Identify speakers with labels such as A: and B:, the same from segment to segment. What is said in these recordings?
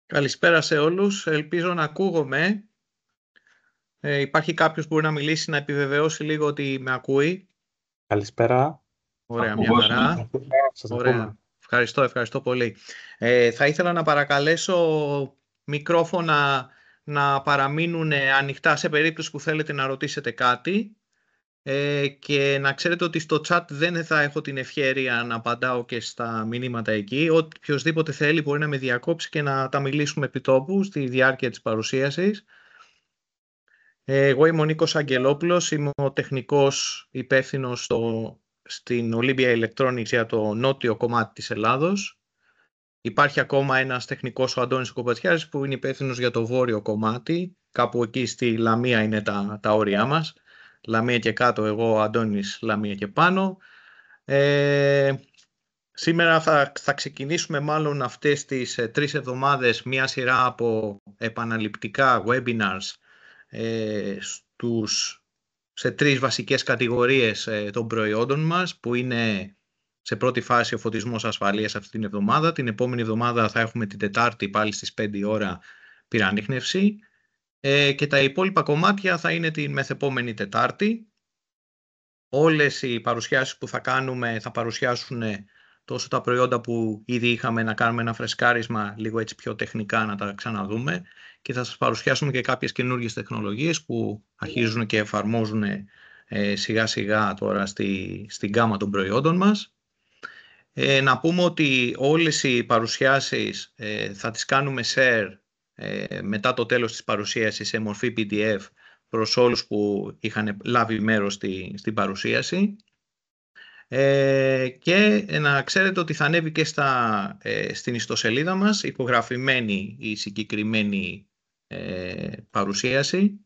A: Καλησπέρα σε όλους. Ελπίζω να ακούγομαι. Υπάρχει κάποιος που μπορεί να μιλήσει, να επιβεβαιώσει λίγο ότι με ακούει.
B: Καλησπέρα.
A: Ωραία, μια χαρά.
B: Σας
A: Ωραία.
B: ακούμε.
A: Ευχαριστώ πολύ. Θα ήθελα να παρακαλέσω μικρόφωνα να παραμείνουν ανοιχτά σε περίπτωση που θέλετε να ρωτήσετε κάτι. Και να ξέρετε ότι στο chat δεν θα έχω την ευχέρεια να απαντάω και στα μηνύματα εκεί. Οποιοςδήποτε θέλει μπορεί να με διακόψει και να τα μιλήσουμε επί τόπου στη διάρκεια της παρουσίασης. Εγώ είμαι ο Νίκος Αγγελόπουλος, είμαι ο τεχνικός υπεύθυνος στην Olympia Electronics για το νότιο κομμάτι της Ελλάδος. Υπάρχει ακόμα ένας τεχνικός, ο Αντώνης Κοπατσιάρης, που είναι υπεύθυνος για το βόρειο κομμάτι. Κάπου εκεί στη Λαμία είναι τα όρια μας. Λαμία και κάτω, εγώ, Αντώνης, Λαμία και πάνω. Σήμερα θα ξεκινήσουμε μάλλον αυτές τις 3 εβδομάδες μια σειρά από επαναληπτικά webinars σε 3 βασικές κατηγορίες των προϊόντων μας, που είναι σε πρώτη φάση ο φωτισμός ασφαλείας αυτή την εβδομάδα. Την επόμενη εβδομάδα θα έχουμε την Τετάρτη πάλι στις 5 ώρα πυρανίχνευση, και τα υπόλοιπα κομμάτια θα είναι την μεθεπόμενη Τετάρτη. Όλες οι παρουσιάσεις που θα κάνουμε θα παρουσιάσουν τόσο τα προϊόντα που ήδη είχαμε, να κάνουμε ένα φρεσκάρισμα λίγο έτσι πιο τεχνικά, να τα ξαναδούμε, και θα σας παρουσιάσουμε και κάποιες καινούργιες τεχνολογίες που αρχίζουν και εφαρμόζουν σιγά σιγά τώρα στην γκάμα των προϊόντων μας. Να πούμε ότι όλες οι παρουσιάσεις θα τις κάνουμε share μετά το τέλος της παρουσίασης σε μορφή PDF προς όλους που είχαν λάβει μέρος στην παρουσίαση. Και να ξέρετε ότι θα ανέβει και στην ιστοσελίδα μας υπογραφημένη η συγκεκριμένη παρουσίαση,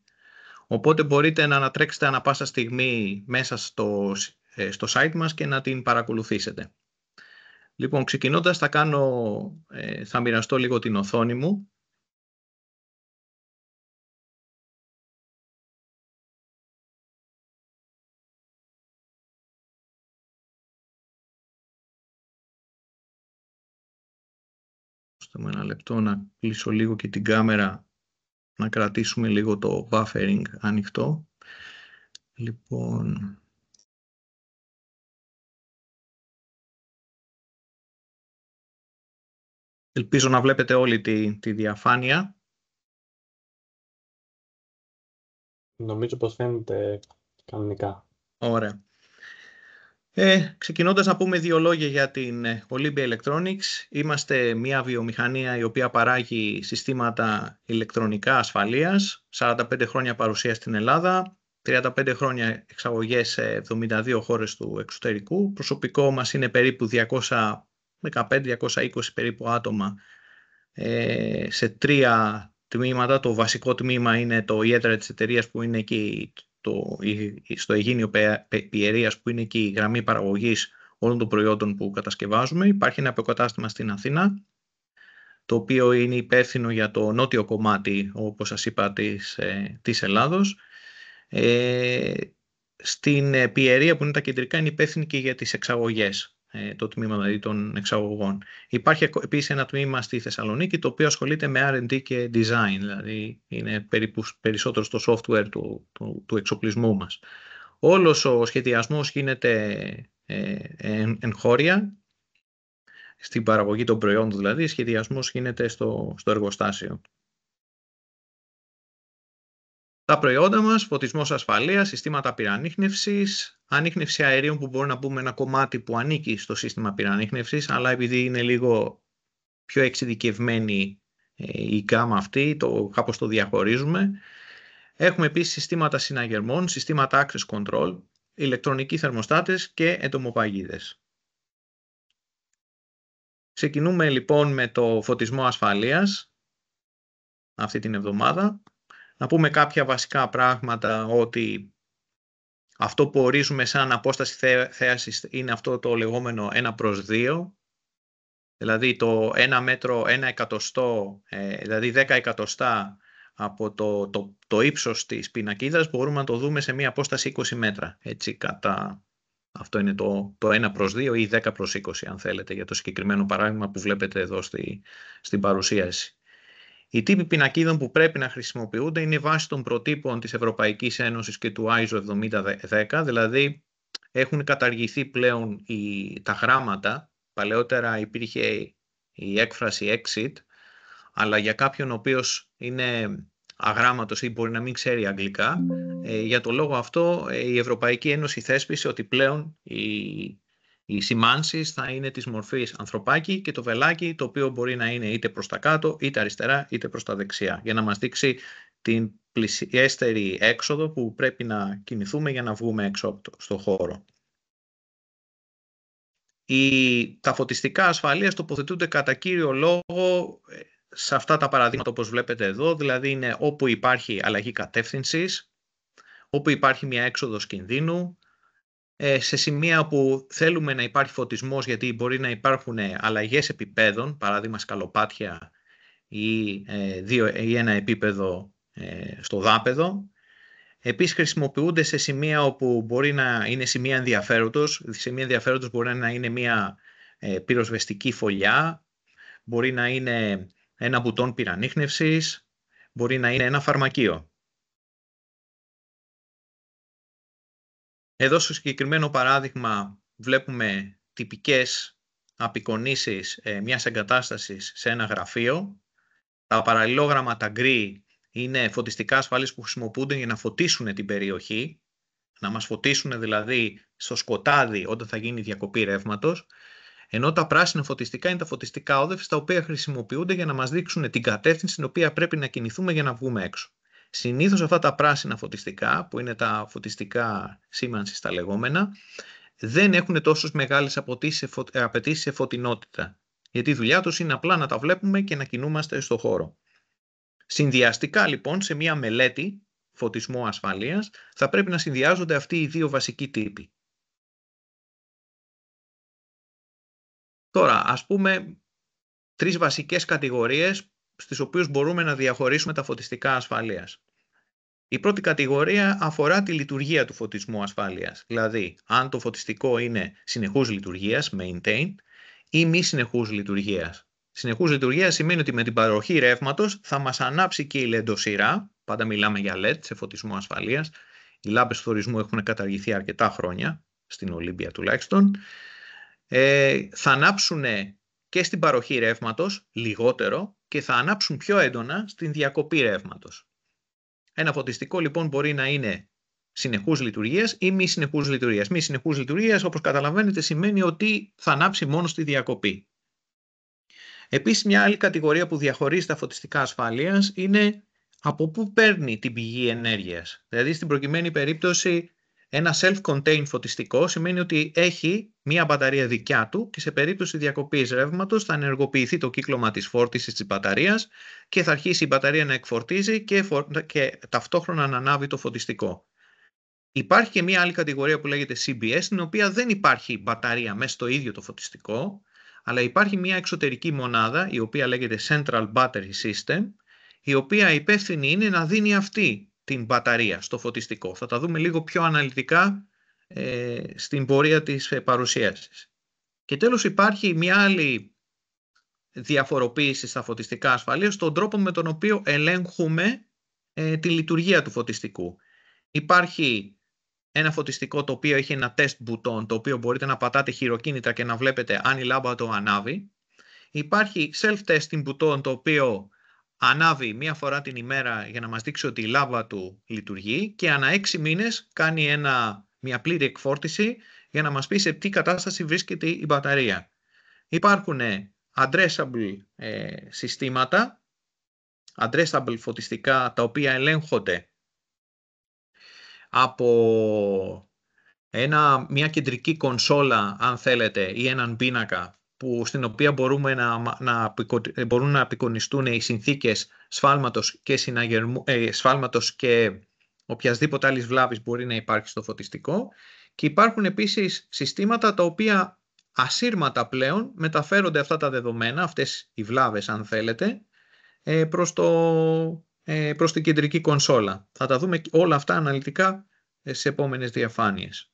A: οπότε μπορείτε να ανατρέξετε ανα πάσα στιγμή μέσα στο site μας και να την παρακολουθήσετε. Λοιπόν, ξεκινώντας θα μοιραστώ λίγο την οθόνη μου. Με ένα λεπτό να κλείσω λίγο και την κάμερα, να κρατήσουμε λίγο το buffering ανοιχτό. Λοιπόν, ελπίζω να βλέπετε όλη τη διαφάνεια.
B: Νομίζω πως φαίνεται κανονικά.
A: Ωραία. Ξεκινώντας να πούμε 2 λόγια για την Olympia Electronics. Είμαστε μια βιομηχανία η οποία παράγει συστήματα ηλεκτρονικά ασφαλείας. 45 χρόνια παρουσία στην Ελλάδα, 35 χρόνια εξαγωγές σε 72 χώρες του εξωτερικού. Προσωπικό μας είναι περίπου 215-220 περίπου άτομα σε 3 τμήματα. Το βασικό τμήμα είναι η έδρα της εταιρείας, που είναι εκεί στο Αιγίνιο Πιερίας, που είναι εκεί η γραμμή παραγωγής όλων των προϊόντων που κατασκευάζουμε. Υπάρχει ένα αποκατάστημα στην Αθήνα, το οποίο είναι υπεύθυνο για το νότιο κομμάτι, όπως σας είπα, της Ελλάδος. Στην Πιερία, που είναι τα κεντρικά, είναι υπεύθυνη και για τις εξαγωγές, το τμήμα δηλαδή των εξαγωγών. Υπάρχει επίσης ένα τμήμα στη Θεσσαλονίκη, το οποίο ασχολείται με R&D και design, δηλαδή είναι περίπου περισσότερο στο software του εξοπλισμού μας. Όλος ο σχεδιασμός γίνεται εγχώρια, στην παραγωγή των προϊόντων δηλαδή, σχεδιασμός γίνεται στο εργοστάσιο. Τα προϊόντα μας: φωτισμός ασφαλείας, συστήματα πυρανίχνευσης, ανίχνευση αερίων, που μπορούμε να πούμε ένα κομμάτι που ανήκει στο σύστημα πυρανίχνευσης, αλλά επειδή είναι λίγο πιο εξειδικευμένη η γκάμα αυτή, κάπως το διαχωρίζουμε. Έχουμε επίσης συστήματα συναγερμών, συστήματα access control, ηλεκτρονικοί θερμοστάτες και εντομοπαγίδες. Ξεκινούμε λοιπόν με το φωτισμό ασφαλείας αυτή την εβδομάδα. Να πούμε κάποια βασικά πράγματα, ότι αυτό που ορίζουμε σαν απόσταση θέασης είναι αυτό το λεγόμενο 1/2, δηλαδή το 1 μέτρο, 1 εκατοστό, δηλαδή 10 εκατοστά από το ύψος της πινακίδας, μπορούμε να το δούμε σε μία απόσταση 20 μέτρα. Έτσι, αυτό είναι το 1/2 ή 10/20, αν θέλετε, για το συγκεκριμένο παράδειγμα που βλέπετε εδώ στην παρουσίαση. Οι τύποι πινακίδων που πρέπει να χρησιμοποιούνται είναι βάσει των προτύπων της Ευρωπαϊκής Ένωσης και του ISO 7010, δηλαδή έχουν καταργηθεί πλέον τα γράμματα. Παλαιότερα υπήρχε η έκφραση exit, αλλά για κάποιον ο οποίος είναι αγράμματος ή μπορεί να μην ξέρει αγγλικά, για το λόγο αυτό η Ευρωπαϊκή Ένωση θέσπισε ότι πλέον οι σημάνσεις θα είναι της μορφής ανθρωπάκι και το βελάκι, το οποίο μπορεί να είναι είτε προς τα κάτω, είτε αριστερά, είτε προς τα δεξιά, για να μας δείξει την πλησιέστερη έξοδο που πρέπει να κινηθούμε για να βγούμε έξω στο χώρο. Τα φωτιστικά ασφαλείας τοποθετούνται κατά κύριο λόγο σε αυτά τα παραδείγματα όπως βλέπετε εδώ, δηλαδή είναι όπου υπάρχει αλλαγή κατεύθυνσης, όπου υπάρχει μια έξοδος κινδύνου, σε σημεία που θέλουμε να υπάρχει φωτισμός γιατί μπορεί να υπάρχουν αλλαγές επιπέδων, παράδειγμα σκαλοπάτια ή ένα επίπεδο στο δάπεδο. Επίσης χρησιμοποιούνται σε σημεία όπου μπορεί να είναι σημεία ενδιαφέροντος. Σημεία ενδιαφέροντος μπορεί να είναι μια πυροσβεστική φωλιά, μπορεί να είναι ένα μπουτόν πυρανίχνευσης, μπορεί να είναι ένα φαρμακείο. Εδώ στο συγκεκριμένο παράδειγμα βλέπουμε τυπικές απεικονίσεις μιας εγκατάστασης σε ένα γραφείο. Τα παραλληλόγραμματα γκρι είναι φωτιστικά ασφαλείς που χρησιμοποιούνται για να φωτίσουν την περιοχή, να μας φωτίσουν δηλαδή στο σκοτάδι όταν θα γίνει διακοπή ρεύματος, ενώ τα πράσινα φωτιστικά είναι τα φωτιστικά όδευση τα οποία χρησιμοποιούνται για να μας δείξουν την κατεύθυνση στην οποία πρέπει να κινηθούμε για να βγούμε έξω. Συνήθως αυτά τα πράσινα φωτιστικά, που είναι τα φωτιστικά σήμανσης τα λεγόμενα, δεν έχουν τόσο μεγάλες απαιτήσεις σε φωτεινότητα, γιατί η δουλειά τους είναι απλά να τα βλέπουμε και να κινούμαστε στο χώρο. Συνδυαστικά λοιπόν σε μια μελέτη φωτισμού ασφαλείας θα πρέπει να συνδυάζονται αυτοί οι δύο βασικοί τύποι. Τώρα ας πούμε 3 βασικές κατηγορίες στις οποίες μπορούμε να διαχωρίσουμε τα φωτιστικά ασφαλείας. Η πρώτη κατηγορία αφορά τη λειτουργία του φωτισμού ασφαλείας, δηλαδή αν το φωτιστικό είναι συνεχούς λειτουργίας, maintain, ή μη συνεχούς λειτουργίας. Συνεχούς λειτουργίας σημαίνει ότι με την παροχή ρεύματος θα μας ανάψει και η λεντοσυρά, πάντα μιλάμε για LED σε φωτισμό ασφαλείας, οι λάμπες φωτισμού έχουν καταργηθεί αρκετά χρόνια, στην Ολύμπια τουλάχιστον, θα ανάψουν και στην παροχή ρεύματος λιγότερο και θα ανάψουν πιο έντονα στην διακοπή ρεύματος. Ένα φωτιστικό λοιπόν μπορεί να είναι συνεχούς λειτουργίας ή μη συνεχούς λειτουργίας. Μη συνεχούς λειτουργίας, όπως καταλαβαίνετε, σημαίνει ότι θα ανάψει μόνο στη διακοπή. Επίσης, μια άλλη κατηγορία που διαχωρίζει τα φωτιστικά ασφαλείας είναι από πού παίρνει την πηγή ενέργειας. Δηλαδή, στην προκειμένη περίπτωση, ένα self-contained φωτιστικό σημαίνει ότι έχει μια μπαταρία δικιά του και σε περίπτωση διακοπής ρεύματος θα ενεργοποιηθεί το κύκλωμα της φόρτισης της μπαταρίας και θα αρχίσει η μπαταρία να εκφορτίζει και ταυτόχρονα να ανάβει το φωτιστικό. Υπάρχει και μια άλλη κατηγορία που λέγεται CBS, στην οποία δεν υπάρχει μπαταρία μέσα στο ίδιο το φωτιστικό, αλλά υπάρχει μια εξωτερική μονάδα, η οποία λέγεται Central Battery System, η οποία υπεύθυνη είναι να δίνει αυτή την μπαταρία στο φωτιστικό. Θα τα δούμε λίγο πιο αναλυτικά στην πορεία της παρουσίασης. Και τέλος υπάρχει μια άλλη διαφοροποίηση στα φωτιστικά ασφαλείας, στον τρόπο με τον οποίο ελέγχουμε τη λειτουργία του φωτιστικού. Υπάρχει ένα φωτιστικό το οποίο έχει ένα test button, το οποίο μπορείτε να πατάτε χειροκίνητα και να βλέπετε αν η λάμπα το ανάβει. Υπάρχει self-testing button, το οποίο ανάβει μία φορά την ημέρα για να μας δείξει ότι η λάμπα του λειτουργεί και ανά 6 μήνες κάνει μια πλήρη εκφόρτιση για να μας πει σε τι κατάσταση βρίσκεται η μπαταρία. Υπάρχουν addressable συστήματα, addressable φωτιστικά, τα οποία ελέγχονται από μια κεντρική κονσόλα, αν θέλετε, ή έναν πίνακα στην οποία μπορούν να απεικονιστούν οι συνθήκες σφάλματος και οποιασδήποτε άλλης βλάβης μπορεί να υπάρχει στο φωτιστικό. Και υπάρχουν επίσης συστήματα τα οποία ασύρματα πλέον μεταφέρονται αυτά τα δεδομένα, αυτές οι βλάβες αν θέλετε, προς την κεντρική κονσόλα. Θα τα δούμε όλα αυτά αναλυτικά σε επόμενες διαφάνειες.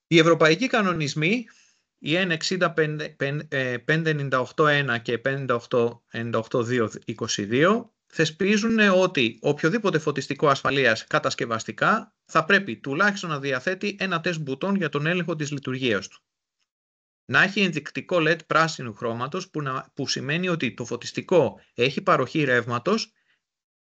A: Οι ευρωπαϊκοί κανονισμοί η N60-598-1 και 598-222 θεσπίζουν ότι οποιοδήποτε φωτιστικό ασφαλείας κατασκευαστικά θα πρέπει τουλάχιστον να διαθέτει ένα τεστ μπουτόν για τον έλεγχο της λειτουργίας του. Να έχει ενδεικτικό LED πράσινου χρώματος που σημαίνει ότι το φωτιστικό έχει παροχή ρεύματος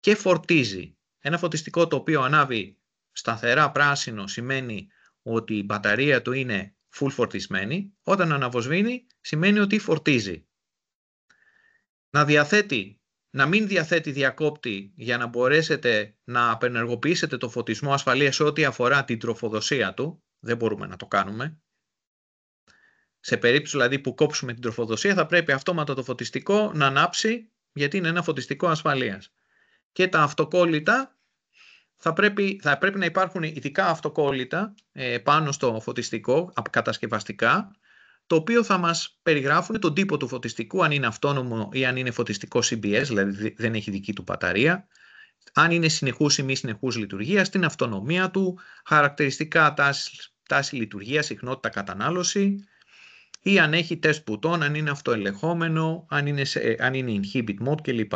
A: και φορτίζει. Ένα φωτιστικό το οποίο ανάβει σταθερά πράσινο σημαίνει ότι η μπαταρία του είναι full φορτισμένη. Όταν αναβοσβήνει σημαίνει ότι φορτίζει. Να μην διαθέτει διακόπτη για να μπορέσετε να απενεργοποιήσετε το φωτισμό ασφαλείας σε ό,τι αφορά την τροφοδοσία του. Δεν μπορούμε να το κάνουμε. Σε περίπτωση δηλαδή που κόψουμε την τροφοδοσία θα πρέπει αυτόματα το φωτιστικό να ανάψει γιατί είναι ένα φωτιστικό ασφαλείας. Και τα αυτοκόλλητα θα πρέπει να υπάρχουν ειδικά αυτοκόλλητα πάνω στο φωτιστικό κατασκευαστικά, το οποίο θα μας περιγράφουν τον τύπο του φωτιστικού, αν είναι αυτόνομο ή αν είναι φωτιστικό CBS, δηλαδή δεν έχει δική του μπαταρία, αν είναι συνεχούς ή μη συνεχούς λειτουργίας, την αυτονομία του, χαρακτηριστικά τάση λειτουργίας, συχνότητα κατανάλωση, ή αν έχει test button, αν είναι αυτοελεγχόμενο, αν είναι inhibit mode κλπ.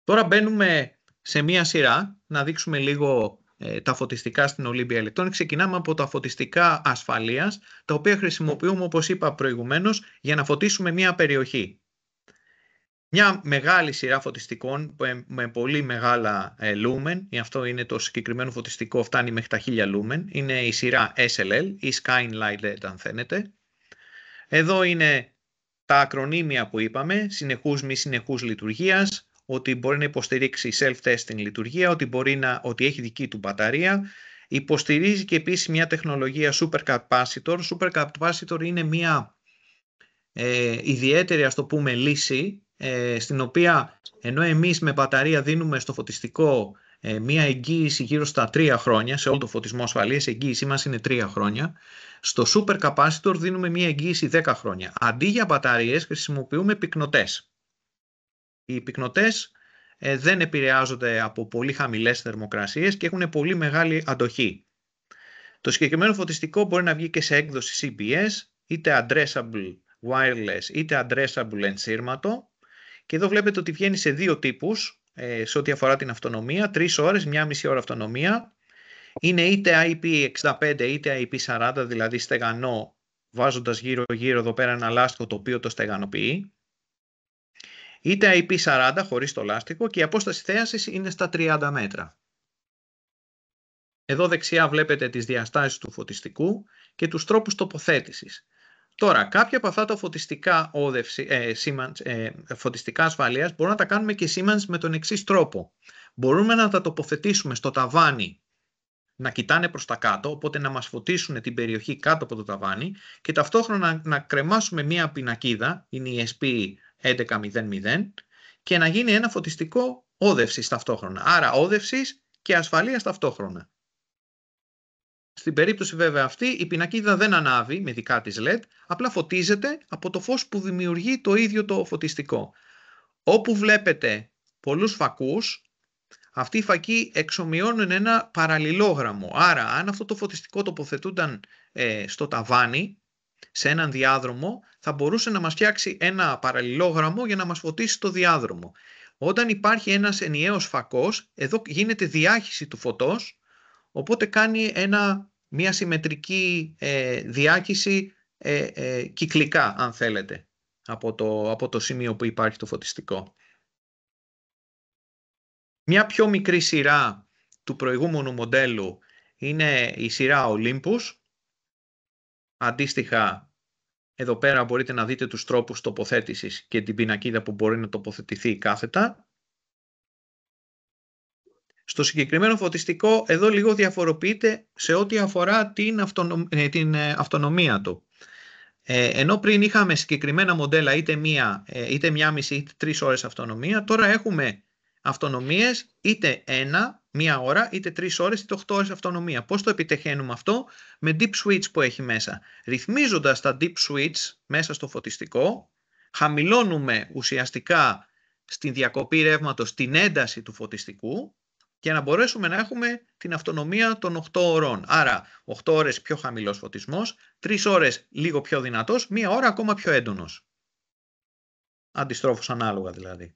A: Τώρα μπαίνουμε σε μία σειρά να δείξουμε λίγο τα φωτιστικά στην Olympia Electronics. Ξεκινάμε από τα φωτιστικά ασφαλείας, τα οποία χρησιμοποιούμε, όπως είπα προηγουμένως, για να φωτίσουμε μία περιοχή. Μια μεγάλη σειρά φωτιστικών με πολύ μεγάλα lumen, αυτό είναι το συγκεκριμένο φωτιστικό, φτάνει μέχρι τα 1000 lumen, είναι η σειρά SLL ή Skyline LED αν θέλετε. Εδώ είναι τα ακρονίμια που είπαμε, συνεχούς μη συνεχούς λειτουργίας, ότι μπορεί να υποστηρίξει self-testing λειτουργία, ότι έχει δική του μπαταρία. Υποστηρίζει και επίσης μια τεχνολογία supercapacitor. Supercapacitor είναι μια ιδιαίτερη, ας το πούμε, λύση, στην οποία ενώ εμείς με μπαταρία δίνουμε στο φωτιστικό μια εγγύηση γύρω στα 3 χρόνια, σε όλο το φωτισμό ασφαλείας η εγγύησή μας είναι 3 χρόνια, στο supercapacitor δίνουμε μια εγγύηση 10 χρόνια. Αντί για μπαταρίες χρησιμοποιούμε πυκνοτές. Οι πυκνοτές δεν επηρεάζονται από πολύ χαμηλές θερμοκρασίες και έχουν πολύ μεγάλη αντοχή. Το συγκεκριμένο φωτιστικό μπορεί να βγει και σε έκδοση CBS, είτε addressable wireless, είτε addressable ενσύρματο. Και εδώ βλέπετε ότι βγαίνει σε 2 τύπους σε ό,τι αφορά την αυτονομία, 3 ώρες, 1,5 ώρα αυτονομία. Είναι είτε IP65 είτε IP40, δηλαδή στεγανό, βάζοντας γύρω-γύρω εδώ πέρα ένα λάστιχο το οποίο το στεγανοποιεί. Είτε IP40 χωρίς το λάστιχο και η απόσταση θέασης είναι στα 30 μέτρα. Εδώ δεξιά βλέπετε τις διαστάσεις του φωτιστικού και τους τρόπους τοποθέτησης. Τώρα, κάποια από αυτά τα φωτιστικά ασφαλείας μπορούμε να τα κάνουμε και σήμανση με τον εξής τρόπο. Μπορούμε να τα τοποθετήσουμε στο ταβάνι, να κοιτάνε προς τα κάτω, οπότε να μας φωτίσουν την περιοχή κάτω από το ταβάνι και ταυτόχρονα να κρεμάσουμε μία πινακίδα, είναι η SP1100, και να γίνει ένα φωτιστικό όδευσης ταυτόχρονα. Άρα όδευσης και ασφαλείας ταυτόχρονα. Στην περίπτωση βέβαια αυτή η πινακίδα δεν ανάβει με δικά της LED, απλά φωτίζεται από το φως που δημιουργεί το ίδιο το φωτιστικό. Όπου βλέπετε πολλούς φακούς, αυτοί οι φακοί εξομοιώνουν ένα παραλληλόγραμμο. Άρα αν αυτό το φωτιστικό τοποθετούνταν στο ταβάνι, σε έναν διάδρομο, θα μπορούσε να μας φτιάξει ένα παραλληλόγραμμο για να μας φωτίσει το διάδρομο. Όταν υπάρχει ένας ενιαίος φακός, εδώ γίνεται διάχυση του φωτός, οπότε κάνει μια συμμετρική διάχυση κυκλικά, αν θέλετε, από το σημείο που υπάρχει το φωτιστικό. Μια πιο μικρή σειρά του προηγούμενου μοντέλου είναι η σειρά Olympus. Αντίστοιχα, εδώ πέρα μπορείτε να δείτε τους τρόπους τοποθέτησης και την πινακίδα που μπορεί να τοποθετηθεί κάθετα. Στο συγκεκριμένο φωτιστικό, εδώ λίγο διαφοροποιείται σε ό,τι αφορά την αυτονομία του. Ενώ πριν είχαμε συγκεκριμένα μοντέλα είτε 1,5 είτε 3 ώρες αυτονομία, τώρα έχουμε αυτονομίες είτε 1 ώρα, είτε 3 ώρες, είτε 8 ώρες αυτονομία. Πώς το επιτυχαίνουμε αυτό? Με deep switch που έχει μέσα. Ρυθμίζοντας τα deep switch μέσα στο φωτιστικό, χαμηλώνουμε ουσιαστικά στη διακοπή ρεύματος την ένταση του φωτιστικού για να μπορέσουμε να έχουμε την αυτονομία των 8 ωρών. Άρα 8 ώρες πιο χαμηλός φωτισμός, 3 ώρες λίγο πιο δυνατός, 1 ώρα ακόμα πιο έντονος. Αντιστρόφως ανάλογα δηλαδή.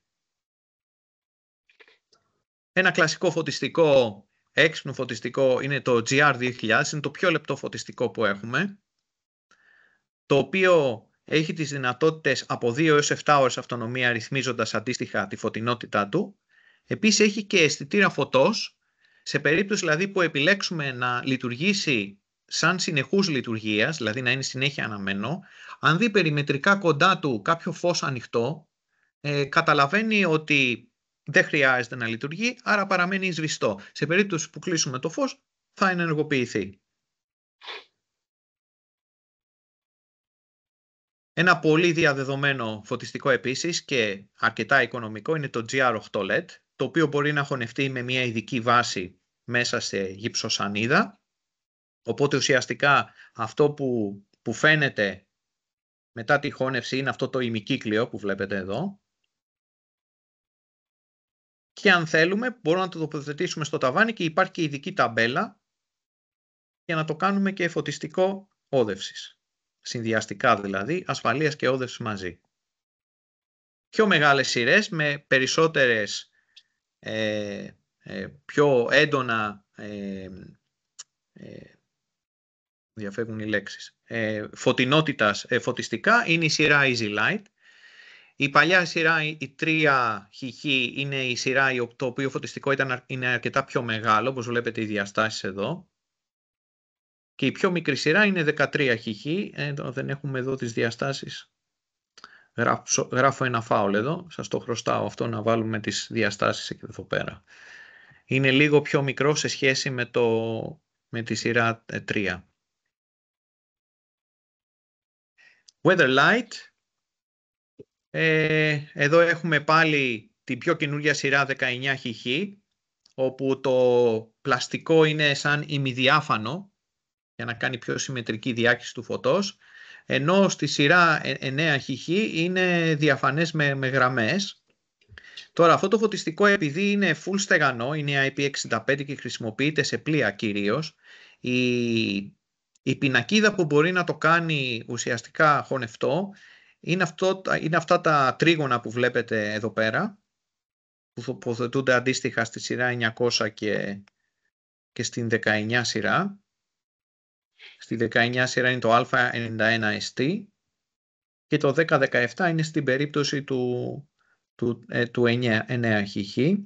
A: Ένα κλασικό φωτιστικό, έξυπνο φωτιστικό είναι το GR2000, είναι το πιο λεπτό φωτιστικό που έχουμε, το οποίο έχει τις δυνατότητες από 2 έως 7 ώρες αυτονομία, ρυθμίζοντας αντίστοιχα τη φωτεινότητά του. Επίσης έχει και αισθητήρα φωτός, σε περίπτωση δηλαδή που επιλέξουμε να λειτουργήσει σαν συνεχούς λειτουργίας, δηλαδή να είναι συνέχεια αναμένο, αν δει περιμετρικά κοντά του κάποιο φως ανοιχτό, καταλαβαίνει ότι δεν χρειάζεται να λειτουργεί, άρα παραμένει σβηστό. Σε περίπτωση που κλείσουμε το φως, θα ενεργοποιηθεί. Ένα πολύ διαδεδομένο φωτιστικό επίσης και αρκετά οικονομικό είναι το GR8 LED, το οποίο μπορεί να χωνευτεί με μια ειδική βάση μέσα σε γυψοσανίδα. Οπότε ουσιαστικά αυτό που φαίνεται μετά τη χώνευση είναι αυτό το ημικύκλιο που βλέπετε εδώ. Και αν θέλουμε μπορούμε να το τοποθετήσουμε στο ταβάνι και υπάρχει και ειδική ταμπέλα για να το κάνουμε και φωτιστικό όδευσης. Συνδυαστικά δηλαδή, ασφαλείας και όδευση μαζί. Πιο μεγάλες σειρές με περισσότερες, πιο έντονα, διαφεύγουν οι λέξεις, φωτεινότητας φωτιστικά είναι η σειρά Easy Light. Η παλιά σειρά, η 3HH, είναι η σειρά το οποίο φωτιστικό είναι αρκετά πιο μεγάλο, όπως βλέπετε οι διαστάσεις εδώ. Και η πιο μικρή σειρά είναι 13HH, δεν έχουμε εδώ τις διαστάσεις. Γράφω ένα φάουλ εδώ, σας το χρωστάω αυτό να βάλουμε τις διαστάσεις εδώ πέρα. Είναι λίγο πιο μικρό σε σχέση με τη σειρά 3. Weather Light. Εδώ έχουμε πάλι την πιο καινούργια σειρά 19HH, όπου το πλαστικό είναι σαν ημιδιάφανο για να κάνει πιο συμμετρική διάχυση του φωτός, ενώ στη σειρά 9HH είναι διαφανές με γραμμές. Τώρα αυτό το φωτιστικό, επειδή είναι full στεγανό, είναι IP65 και χρησιμοποιείται σε πλοία κυρίως, η πινακίδα που μπορεί να το κάνει ουσιαστικά χωνευτό είναι αυτά τα τρίγωνα που βλέπετε εδώ πέρα, που τοποθετούνται αντίστοιχα στη σειρά 900 και στην 19 σειρά. Στη 19 σειρά είναι το Α91ST και το 1017 είναι στην περίπτωση του 9HH.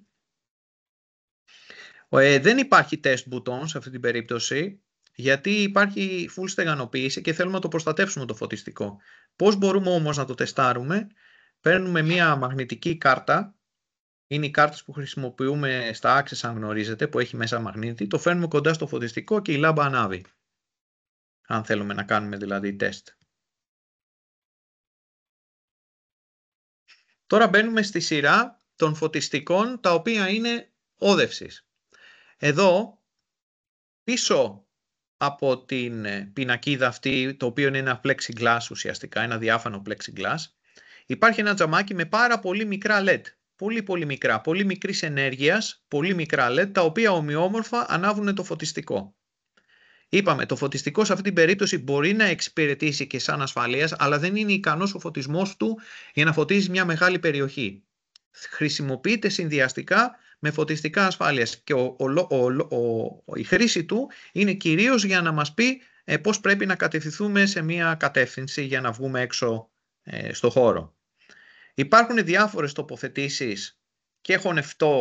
A: Δεν υπάρχει test button σε αυτή την περίπτωση, γιατί υπάρχει full στεγανοποίηση και θέλουμε να το προστατεύσουμε το φωτιστικό. Πώς μπορούμε όμως να το τεστάρουμε? Παίρνουμε μια μαγνητική κάρτα, είναι οι κάρτες που χρησιμοποιούμε στα Access αν γνωρίζετε, που έχει μέσα μαγνήτη, το φέρνουμε κοντά στο φωτιστικό και η λάμπα ανάβει. Αν θέλουμε να κάνουμε δηλαδή τεστ. Τώρα μπαίνουμε στη σειρά των φωτιστικών τα οποία είναι όδευσης. Εδώ πίσω από την πινακίδα αυτή, το οποίο είναι ένα plexiglass ουσιαστικά, ένα διάφανο plexiglass, υπάρχει ένα τζαμάκι με πάρα πολύ μικρά LED. Πολύ μικρά, πολύ μικρής ενέργειας, πολύ μικρά LED, τα οποία ομοιόμορφα ανάβουν το φωτιστικό. Είπαμε, το φωτιστικό σε αυτή την περίπτωση μπορεί να εξυπηρετήσει και σαν ασφαλείας, αλλά δεν είναι ικανός ο φωτισμός του για να φωτίζει μια μεγάλη περιοχή. Χρησιμοποιείται συνδυαστικά με φωτιστικά ασφάλειας και η χρήση του είναι κυρίως για να μας πει πώς πρέπει να κατευθυνθούμε σε μια κατεύθυνση για να βγούμε έξω στο χώρο. Υπάρχουν διάφορες τοποθετήσεις και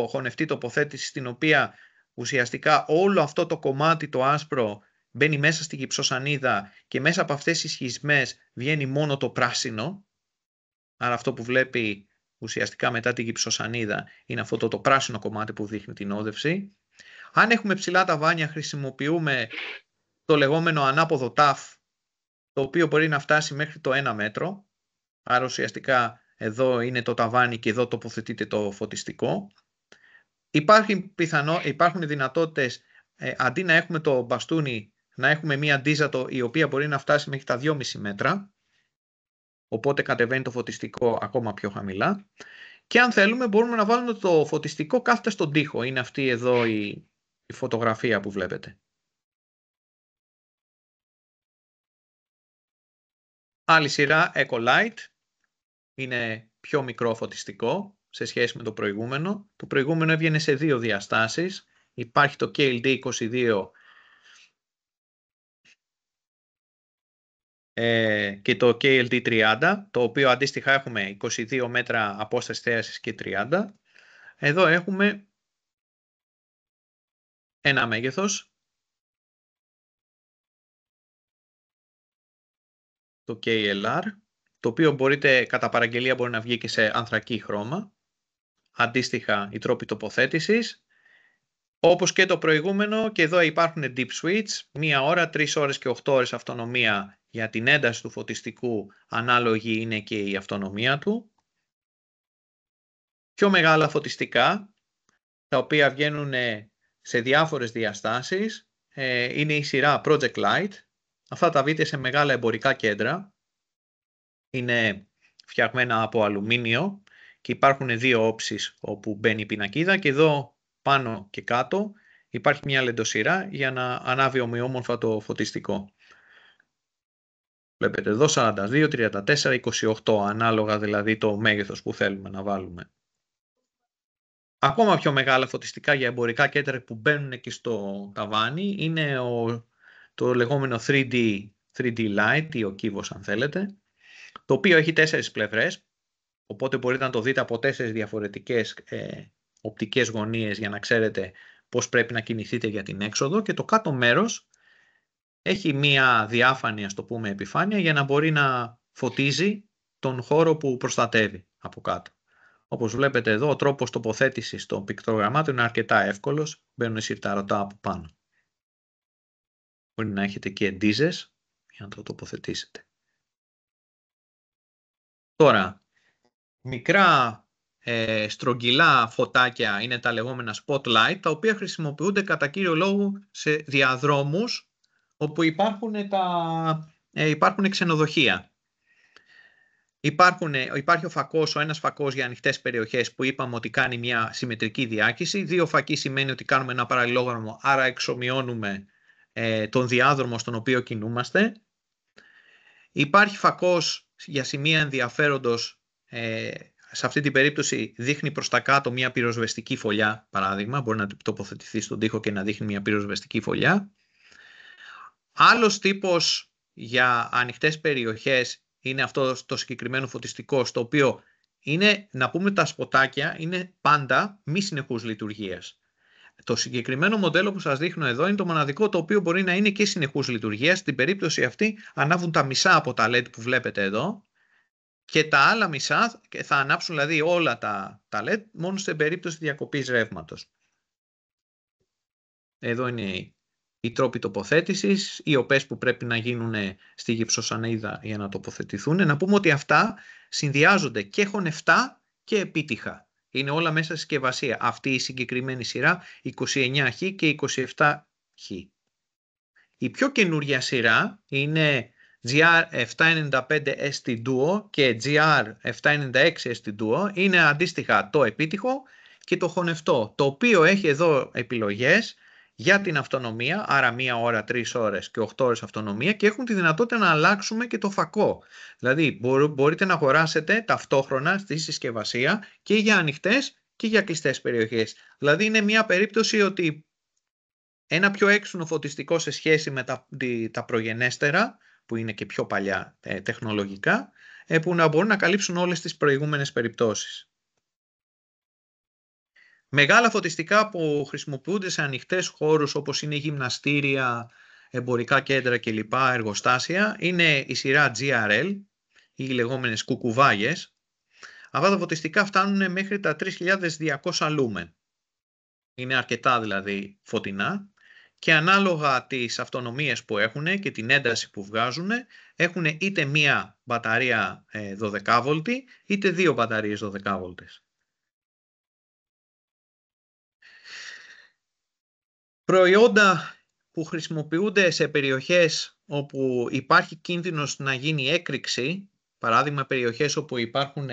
A: χωνευτή τοποθέτηση, στην οποία ουσιαστικά όλο αυτό το κομμάτι το άσπρο μπαίνει μέσα στη γυψοσανίδα και μέσα από αυτές τις σχισμές βγαίνει μόνο το πράσινο. Άρα αυτό που βλέπει ουσιαστικά μετά τη γυψοσανίδα είναι αυτό το πράσινο κομμάτι που δείχνει την όδευση. Αν έχουμε ψηλά ταβάνια, χρησιμοποιούμε το λεγόμενο ανάποδο TAF, το οποίο μπορεί να φτάσει μέχρι το 1 μέτρο. Άρα ουσιαστικά εδώ είναι το ταβάνι και εδώ τοποθετείται το φωτιστικό. Υπάρχουν δυνατότητες αντί να έχουμε το μπαστούνι, να έχουμε μία ντίζα η οποία μπορεί να φτάσει μέχρι τα 2,5 μέτρα. Οπότε κατεβαίνει το φωτιστικό ακόμα πιο χαμηλά. Και αν θέλουμε μπορούμε να βάλουμε το φωτιστικό κάθετα στον τοίχο. Είναι αυτή εδώ η φωτογραφία που βλέπετε. Άλλη σειρά Ecolite. Είναι πιο μικρό φωτιστικό σε σχέση με το προηγούμενο. Το προηγούμενο έβγαινε σε δύο διαστάσεις. Υπάρχει το KLD22 και το KLD30, το οποίο αντίστοιχα έχουμε 22 μέτρα απόσταση θέασης και 30. Εδώ έχουμε ένα μέγεθος, το KLR, το οποίο μπορείτε, κατά παραγγελία μπορεί να βγει και σε ανθρακή χρώμα. Αντίστοιχα οι τρόποι τοποθέτησης. Όπως και το προηγούμενο, και εδώ υπάρχουν deep switch, 1 ώρα, 3 ώρες και 8 ώρες αυτονομία για την ένταση του φωτιστικού, ανάλογη είναι και η αυτονομία του. Πιο μεγάλα φωτιστικά, τα οποία βγαίνουν σε διάφορες διαστάσεις, είναι η σειρά Project Light. Αυτά τα βρείτε σε μεγάλα εμπορικά κέντρα. Είναι φτιαγμένα από αλουμίνιο και υπάρχουν δύο όψεις όπου μπαίνει η πινακίδα και εδώ πάνω και κάτω υπάρχει μια λεντοσειρά για να ανάβει ομοιόμορφα το φωτιστικό. Βλέπετε εδώ 42, 34, 28, ανάλογα δηλαδή το μέγεθος που θέλουμε να βάλουμε. Ακόμα πιο μεγάλα φωτιστικά για εμπορικά κέντρα που μπαίνουν και στο ταβάνι είναι το λεγόμενο 3D light ή ο κύβος αν θέλετε, το οποίο έχει 4 πλευρές, οπότε μπορείτε να το δείτε από 4 διαφορετικές οπτικές γωνίες για να ξέρετε πώς πρέπει να κινηθείτε για την έξοδο, και το κάτω μέρος έχει μία διάφανη, ας το πούμε, επιφάνεια για να μπορεί να φωτίζει τον χώρο που προστατεύει από κάτω. Όπως βλέπετε εδώ, ο τρόπος τοποθέτησης των πικτογραμμάτων είναι αρκετά εύκολος, μπαίνουν συρταρωτά από πάνω. Μπορεί να έχετε και εντίζες για να το τοποθετήσετε. Τώρα, μικρά στρογγυλά φωτάκια είναι τα λεγόμενα spotlight, τα οποία χρησιμοποιούνται κατά κύριο λόγο σε διαδρόμους όπου υπάρχουν ξενοδοχεία. Υπάρχει ένας φακός για ανοιχτές περιοχές που είπαμε ότι κάνει μια συμμετρική διάκυση. 2 φακοί σημαίνει ότι κάνουμε ένα παραλληλόγραμμο, άρα εξομοιώνουμε τον διάδρομο στον οποίο κινούμαστε. Υπάρχει φακός για σημεία ενδιαφέροντος, σε αυτή την περίπτωση δείχνει προς τα κάτω μια πυροσβεστική φωλιά, παράδειγμα, μπορεί να τοποθετηθεί στον τοίχο και να δείχνει μια πυροσβεστική φωλιά. Άλλος τύπος για ανοιχτές περιοχές είναι αυτό το συγκεκριμένο φωτιστικό, στο οποίο είναι, να πούμε, τα σποτάκια είναι πάντα μη συνεχούς λειτουργίας. Το συγκεκριμένο μοντέλο που σας δείχνω εδώ είναι το μοναδικό το οποίο μπορεί να είναι και συνεχούς λειτουργίας. Στην περίπτωση αυτή ανάβουν τα μισά από τα LED που βλέπετε εδώ και τα άλλα μισά θα ανάψουν, δηλαδή όλα τα LED, μόνο στην περίπτωση διακοπής ρεύματος. Εδώ είναι οι τρόποι τοποθέτησης, οι οπές που πρέπει να γίνουν στη γυψοσανίδα για να τοποθετηθούν. Να πούμε ότι αυτά συνδυάζονται και χωνευτά και επίτυχα. Είναι όλα μέσα στη συσκευασία. Αυτή η συγκεκριμένη σειρά 29H και 27H. Η πιο καινούργια σειρά είναι GR795 ST Duo και GR796 ST Duo. Είναι αντίστοιχα το επίτυχο και το χωνευτό, το οποίο έχει εδώ επιλογές για την αυτονομία, άρα 1 ώρα, 3 ώρες και 8 ώρες αυτονομία, και έχουν τη δυνατότητα να αλλάξουμε και το φακό. Δηλαδή μπορείτε να αγοράσετε ταυτόχρονα στη συσκευασία και για ανοιχτές και για κλειστές περιοχές. Δηλαδή είναι μια περίπτωση ότι ένα πιο έξυπνο φωτιστικό σε σχέση με τα προγενέστερα, που είναι και πιο παλιά τεχνολογικά, που να μπορούν να καλύψουν όλες τις προηγούμενες περιπτώσεις. Μεγάλα φωτιστικά που χρησιμοποιούνται σε ανοιχτές χώρους όπως είναι γυμναστήρια, εμπορικά κέντρα κλπ, εργοστάσια, είναι η σειρά GRL, οι λεγόμενες κουκουβάγες. Αυτά τα φωτιστικά φτάνουν μέχρι τα 3200 λούμεν. Είναι αρκετά δηλαδή φωτεινά και ανάλογα τις αυτονομίες που έχουν και την ένταση που βγάζουν, έχουν είτε μία μπαταρία 12V είτε 2 μπαταρίες 12V. Προϊόντα που χρησιμοποιούνται σε περιοχές όπου υπάρχει κίνδυνος να γίνει έκρηξη, παράδειγμα περιοχές όπου υπάρχουν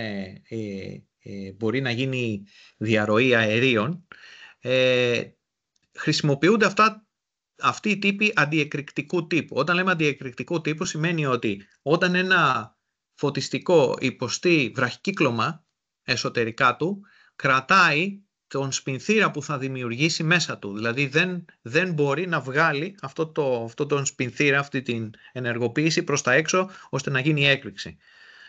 A: μπορεί να γίνει διαρροή αερίων, χρησιμοποιούνται αυτοί οι τύποι αντιεκρηκτικού τύπου. Όταν λέμε αντιεκρηκτικού τύπου σημαίνει ότι όταν ένα φωτιστικό υποστεί βραχικύκλωμα εσωτερικά του, κρατάει τον σπινθήρα που θα δημιουργήσει μέσα του. Δηλαδή δεν μπορεί να βγάλει αυτό τον σπινθήρα, αυτή την ενεργοποίηση προς τα έξω, ώστε να γίνει έκρηξη.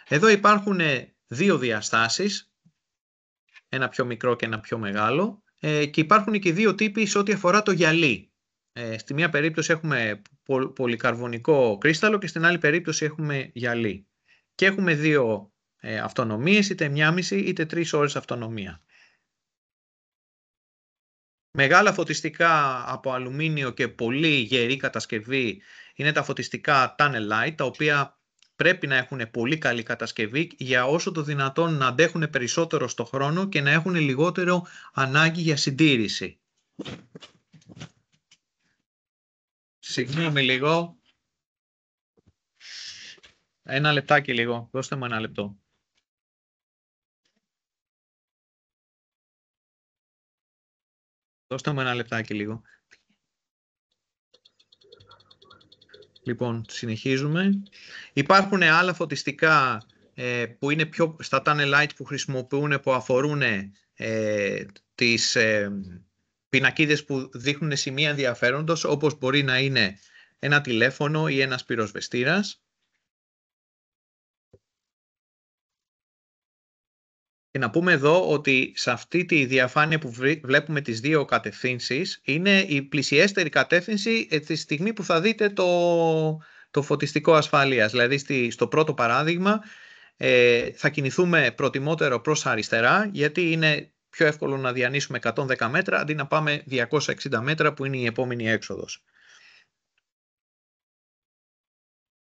A: Εδώ υπάρχουν δύο διαστάσεις, ένα πιο μικρό και ένα πιο μεγάλο, και υπάρχουν και δύο τύποι σε ό,τι αφορά το γυαλί. Στη μία περίπτωση έχουμε πολυκαρβονικό κρίσταλο και στην άλλη περίπτωση έχουμε γυαλί. Και έχουμε δύο αυτονομίες, είτε 1,5 είτε 3 ώρες αυτονομία. Μεγάλα φωτιστικά από αλουμίνιο και πολύ γερή κατασκευή είναι τα φωτιστικά tunnel light, τα οποία πρέπει να έχουν πολύ καλή κατασκευή για όσο το δυνατόν να αντέχουν περισσότερο στο χρόνο και να έχουν λιγότερο ανάγκη για συντήρηση. Συγγνώμη λίγο. Ένα λεπτάκι λίγο. Δώστε μου ένα λεπτό. Δώστε μου ένα λεπτάκι λίγο. Λοιπόν, συνεχίζουμε. Υπάρχουν άλλα φωτιστικά που είναι πιο στα tunnel light που χρησιμοποιούν, που αφορούν τις πινακίδες που δείχνουν σημεία ενδιαφέροντος, όπως μπορεί να είναι ένα τηλέφωνο ή ένας πυροσβεστήρας. Και να πούμε εδώ ότι σε αυτή τη διαφάνεια που βλέπουμε τις δύο κατευθύνσεις, είναι η πλησιέστερη κατεύθυνση τη στιγμή που θα δείτε το φωτιστικό ασφαλείας. Δηλαδή στο πρώτο παράδειγμα θα κινηθούμε προτιμότερο προς αριστερά, γιατί είναι πιο εύκολο να διανύσουμε 110 μέτρα αντί να πάμε 260 μέτρα που είναι η επόμενη έξοδος.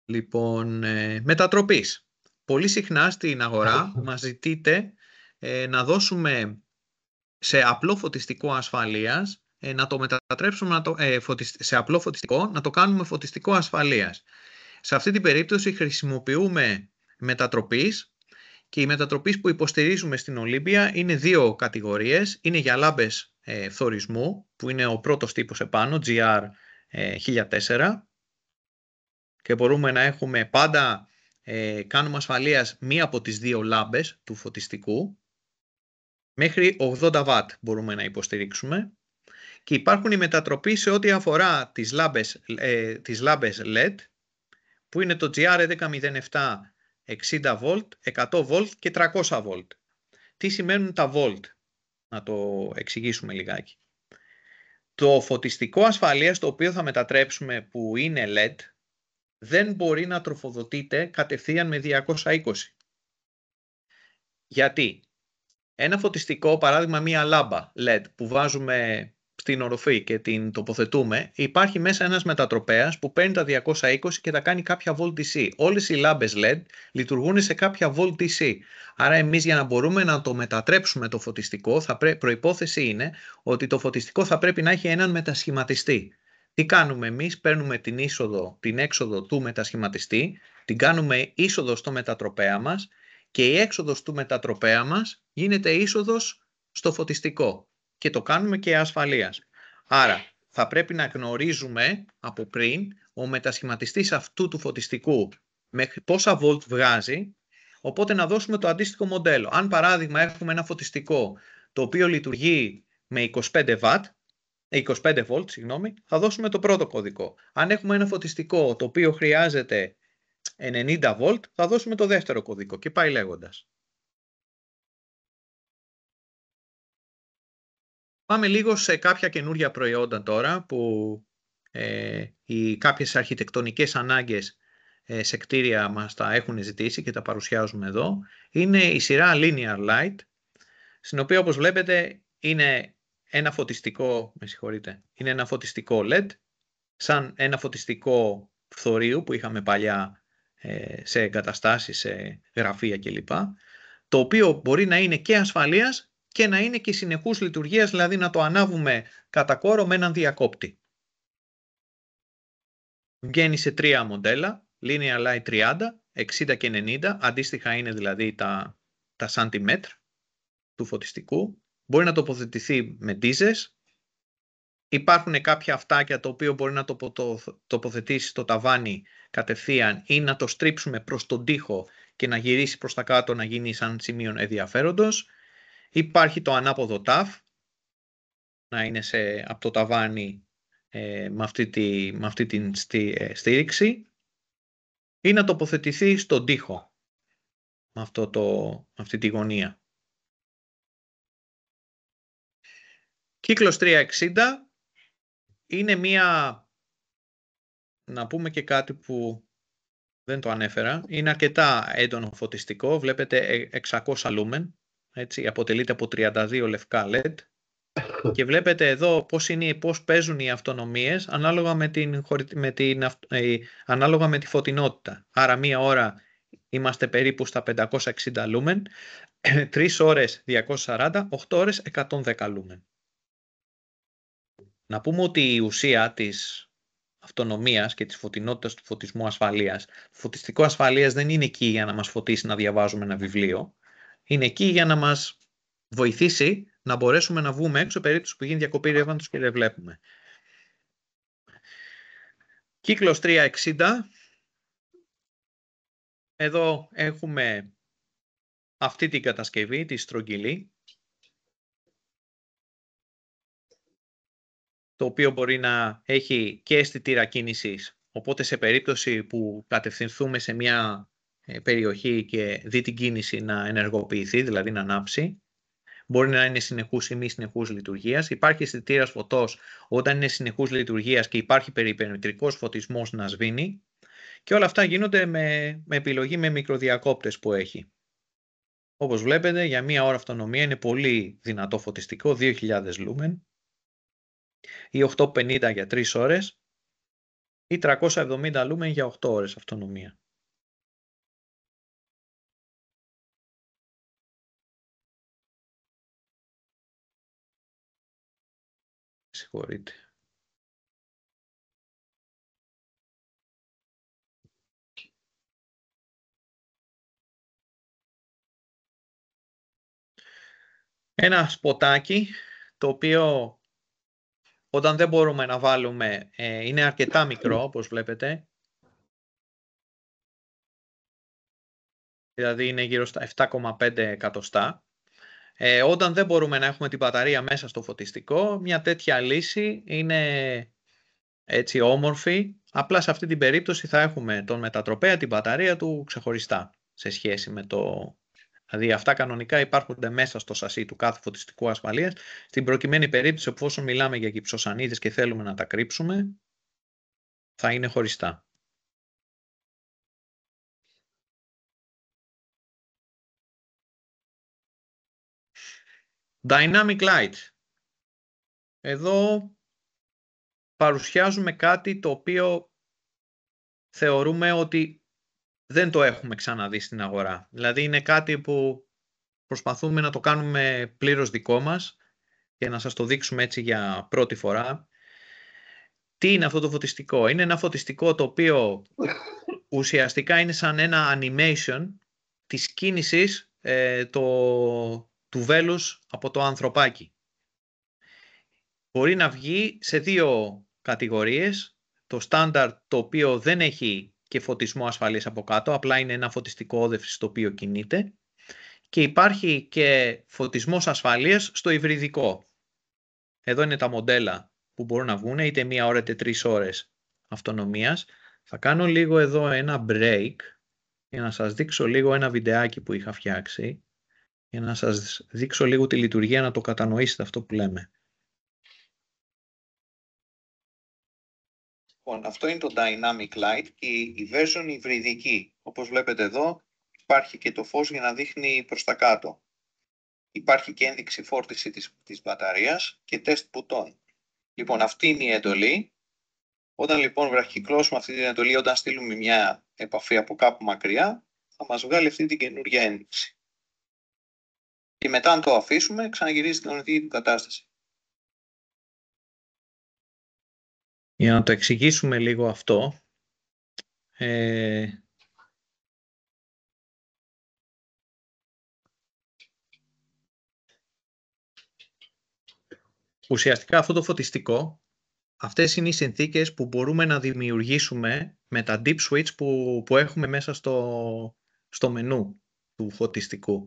A: Λοιπόν, μετατροπής. Πολύ συχνά στην αγορά μας ζητείτε να δώσουμε σε απλό φωτιστικό ασφαλείας, να το μετατρέψουμε σε απλό φωτιστικό, να το κάνουμε φωτιστικό ασφαλείας. Σε αυτή την περίπτωση χρησιμοποιούμε μετατροπής, και οι μετατροπής που υποστηρίζουμε στην Olympia είναι δύο κατηγορίες. Είναι για λάμπες φθορισμού, που είναι ο πρώτος τύπος επάνω, GR1004, και μπορούμε να έχουμε πάντα, κάνουμε ασφαλείας μία από τις δύο λάμπες του φωτιστικού, μέχρι 80 W μπορούμε να υποστηρίξουμε. Και υπάρχουν οι μετατροπές σε ό,τι αφορά τις λάμπες LED, που είναι το GR1107 60V, 100V και 300V. Τι σημαίνουν τα volt? Να το εξηγήσουμε λιγάκι. Το φωτιστικό ασφαλείας το οποίο θα μετατρέψουμε, που είναι LED, δεν μπορεί να τροφοδοτείται κατευθείαν με 220. Γιατί? Ένα φωτιστικό, παράδειγμα μία λάμπα LED που βάζουμε στην οροφή και την τοποθετούμε, υπάρχει μέσα ένας μετατροπέας που παίρνει τα 220 και τα κάνει κάποια volt DC. Όλες οι λάμπες LED λειτουργούν σε κάποια volt DC. Άρα εμείς, για να μπορούμε να το μετατρέψουμε το φωτιστικό, προϋπόθεση είναι ότι το φωτιστικό θα πρέπει να έχει έναν μετασχηματιστή. Τι κάνουμε εμείς? Παίρνουμε την έξοδο του μετασχηματιστή, την κάνουμε είσοδο στο μετατροπέα μας, και η έξοδος του μετατροπέα μας γίνεται είσοδος στο φωτιστικό, και το κάνουμε και ασφαλείας. Άρα θα πρέπει να γνωρίζουμε από πριν ο μετασχηματιστής αυτού του φωτιστικού μέχρι πόσα volt βγάζει, οπότε να δώσουμε το αντίστοιχο μοντέλο. Αν παράδειγμα έχουμε ένα φωτιστικό το οποίο λειτουργεί με 25 volt, θα δώσουμε το πρώτο κωδικό. Αν έχουμε ένα φωτιστικό το οποίο χρειάζεται 90 volt, θα δώσουμε το δεύτερο κωδικό, και πάει λέγοντας. Πάμε λίγο σε κάποια καινούργια προϊόντα τώρα, που κάποιες αρχιτεκτονικές ανάγκες σε κτίρια μας τα έχουν ζητήσει και τα παρουσιάζουμε εδώ. Είναι η σειρά Linear Light, στην οποία, όπως βλέπετε, είναι ένα φωτιστικό, είναι ένα φωτιστικό LED, σαν ένα φωτιστικό φθορείου που είχαμε παλιά σε εγκαταστάσεις, σε γραφεία κλπ. Το οποίο μπορεί να είναι και ασφαλείας και να είναι και συνεχούς λειτουργίας, δηλαδή να το ανάβουμε κατά κόρο με έναν διακόπτη. Βγαίνει σε 3 μοντέλα, Linear Light 30, 60 και 90, αντίστοιχα είναι δηλαδή τα σαντιμέτρα. του φωτιστικού. Μπορεί να τοποθετηθεί με ντίζες. Υπάρχουν κάποια αυτάκια το οποίο μπορεί να τοποθετήσει στο ταβάνι κατευθείαν ή να το στρίψουμε προς τον τοίχο και να γυρίσει προς τα κάτω να γίνει σαν σημείο ενδιαφέροντος. Υπάρχει το ανάποδο ταφ, να είναι από το ταβάνι με αυτή την στήριξη ή να τοποθετηθεί στον τοίχο με αυτή τη γωνία. Κύκλος 360 είναι να πούμε και κάτι που δεν το ανέφερα, είναι αρκετά έντονο φωτιστικό, βλέπετε 600 λούμεν, έτσι, αποτελείται από 32 λευκά LED και βλέπετε εδώ πώς παίζουν οι αυτονομίες ανάλογα ανάλογα με τη φωτεινότητα. Άρα μία ώρα είμαστε περίπου στα 560 λούμεν, 3 ώρες 240, 8 ώρες 110 λούμεν. Να πούμε ότι η ουσία της αυτονομίας και της φωτεινότητας του φωτισμού ασφαλείας, το φωτιστικό ασφαλείας δεν είναι εκεί για να μας φωτίσει να διαβάζουμε ένα βιβλίο, είναι εκεί για να μας βοηθήσει να μπορέσουμε να βγούμε έξω περίπτωση που γίνει διακοπή ρεύματος και δεν βλέπουμε. Κύκλος 360. Εδώ έχουμε αυτή την κατασκευή, τη στρογγυλή, το οποίο μπορεί να έχει και αισθητήρα κίνησης, οπότε σε περίπτωση που κατευθυνθούμε σε μια περιοχή και δει την κίνηση να ενεργοποιηθεί, δηλαδή να ανάψει. Μπορεί να είναι συνεχούς ή μη συνεχούς λειτουργίας. Υπάρχει αισθητήρας φωτός όταν είναι συνεχούς λειτουργίας και υπάρχει περιμετρικός φωτισμός να σβήνει. Και όλα αυτά γίνονται με επιλογή με μικροδιακόπτες που έχει. Όπως βλέπετε, για μία ώρα αυτονομία είναι πολύ δυνατό φωτιστικό, 2000 λούμεν ή 850 για 3 ώρες ή 370 λούμεν για 8 ώρες αυτονομία. Συγχωρείτε. Ένα σποτάκι, το οποίο όταν δεν μπορούμε να βάλουμε, είναι αρκετά μικρό, όπως βλέπετε. Δηλαδή είναι γύρω στα 7,5 εκατοστά. Όταν δεν μπορούμε να έχουμε την μπαταρία μέσα στο φωτιστικό, μια τέτοια λύση είναι έτσι όμορφη. Απλά σε αυτή την περίπτωση θα έχουμε τον μετατροπέα, την μπαταρία του ξεχωριστά σε σχέση με το... Δηλαδή αυτά κανονικά υπάρχουν μέσα στο σασί του κάθε φωτιστικού ασφαλείας. Στην προκειμένη περίπτωση, εφόσον μιλάμε για gypsosανίδες και θέλουμε να τα κρύψουμε, θα είναι χωριστά. Dynamic light. Εδώ παρουσιάζουμε κάτι το οποίο θεωρούμε ότι δεν το έχουμε ξαναδεί στην αγορά. Δηλαδή είναι κάτι που προσπαθούμε να το κάνουμε πλήρως δικό μας και να σας το δείξουμε έτσι για πρώτη φορά. Τι είναι αυτό το φωτιστικό? Είναι ένα φωτιστικό το οποίο ουσιαστικά είναι σαν ένα animation της κίνησης του βέλους από το ανθρωπάκι. Μπορεί να βγει σε δύο κατηγορίες. Το στάνταρ, το οποίο δεν έχει και φωτισμό ασφαλής από κάτω, απλά είναι ένα φωτιστικό όδευση στο οποίο κινείται. Και υπάρχει και φωτισμός ασφαλείας στο υβριδικό. Εδώ είναι τα μοντέλα που μπορούν να βγουν είτε 1 ώρα είτε 3 ώρες αυτονομίας. Θα κάνω λίγο εδώ ένα break για να σας δείξω λίγο ένα βιντεάκι που είχα φτιάξει, για να σας δείξω λίγο τη λειτουργία, να το κατανοήσετε αυτό που λέμε. Λοιπόν, αυτό είναι το Dynamic Light και η version υβριδική. Όπως βλέπετε εδώ υπάρχει και το φως για να δείχνει προς τα κάτω. Υπάρχει και ένδειξη φόρτιση της μπαταρίας και τεστ μπουτών. Λοιπόν, αυτή είναι η εντολή. Όταν λοιπόν βραχυκλώσουμε αυτή την εντολή, όταν στείλουμε μια επαφή από κάπου μακριά, θα μας βγάλει αυτή την καινούργια ένδειξη. Και μετά αν το αφήσουμε, ξαναγυρίζει στην κανονική κατάσταση. Για να το εξηγήσουμε λίγο αυτό, ουσιαστικά αυτό το φωτιστικό, αυτές είναι οι συνθήκες που μπορούμε να δημιουργήσουμε με τα deep switch που έχουμε μέσα στο μενού του φωτιστικού.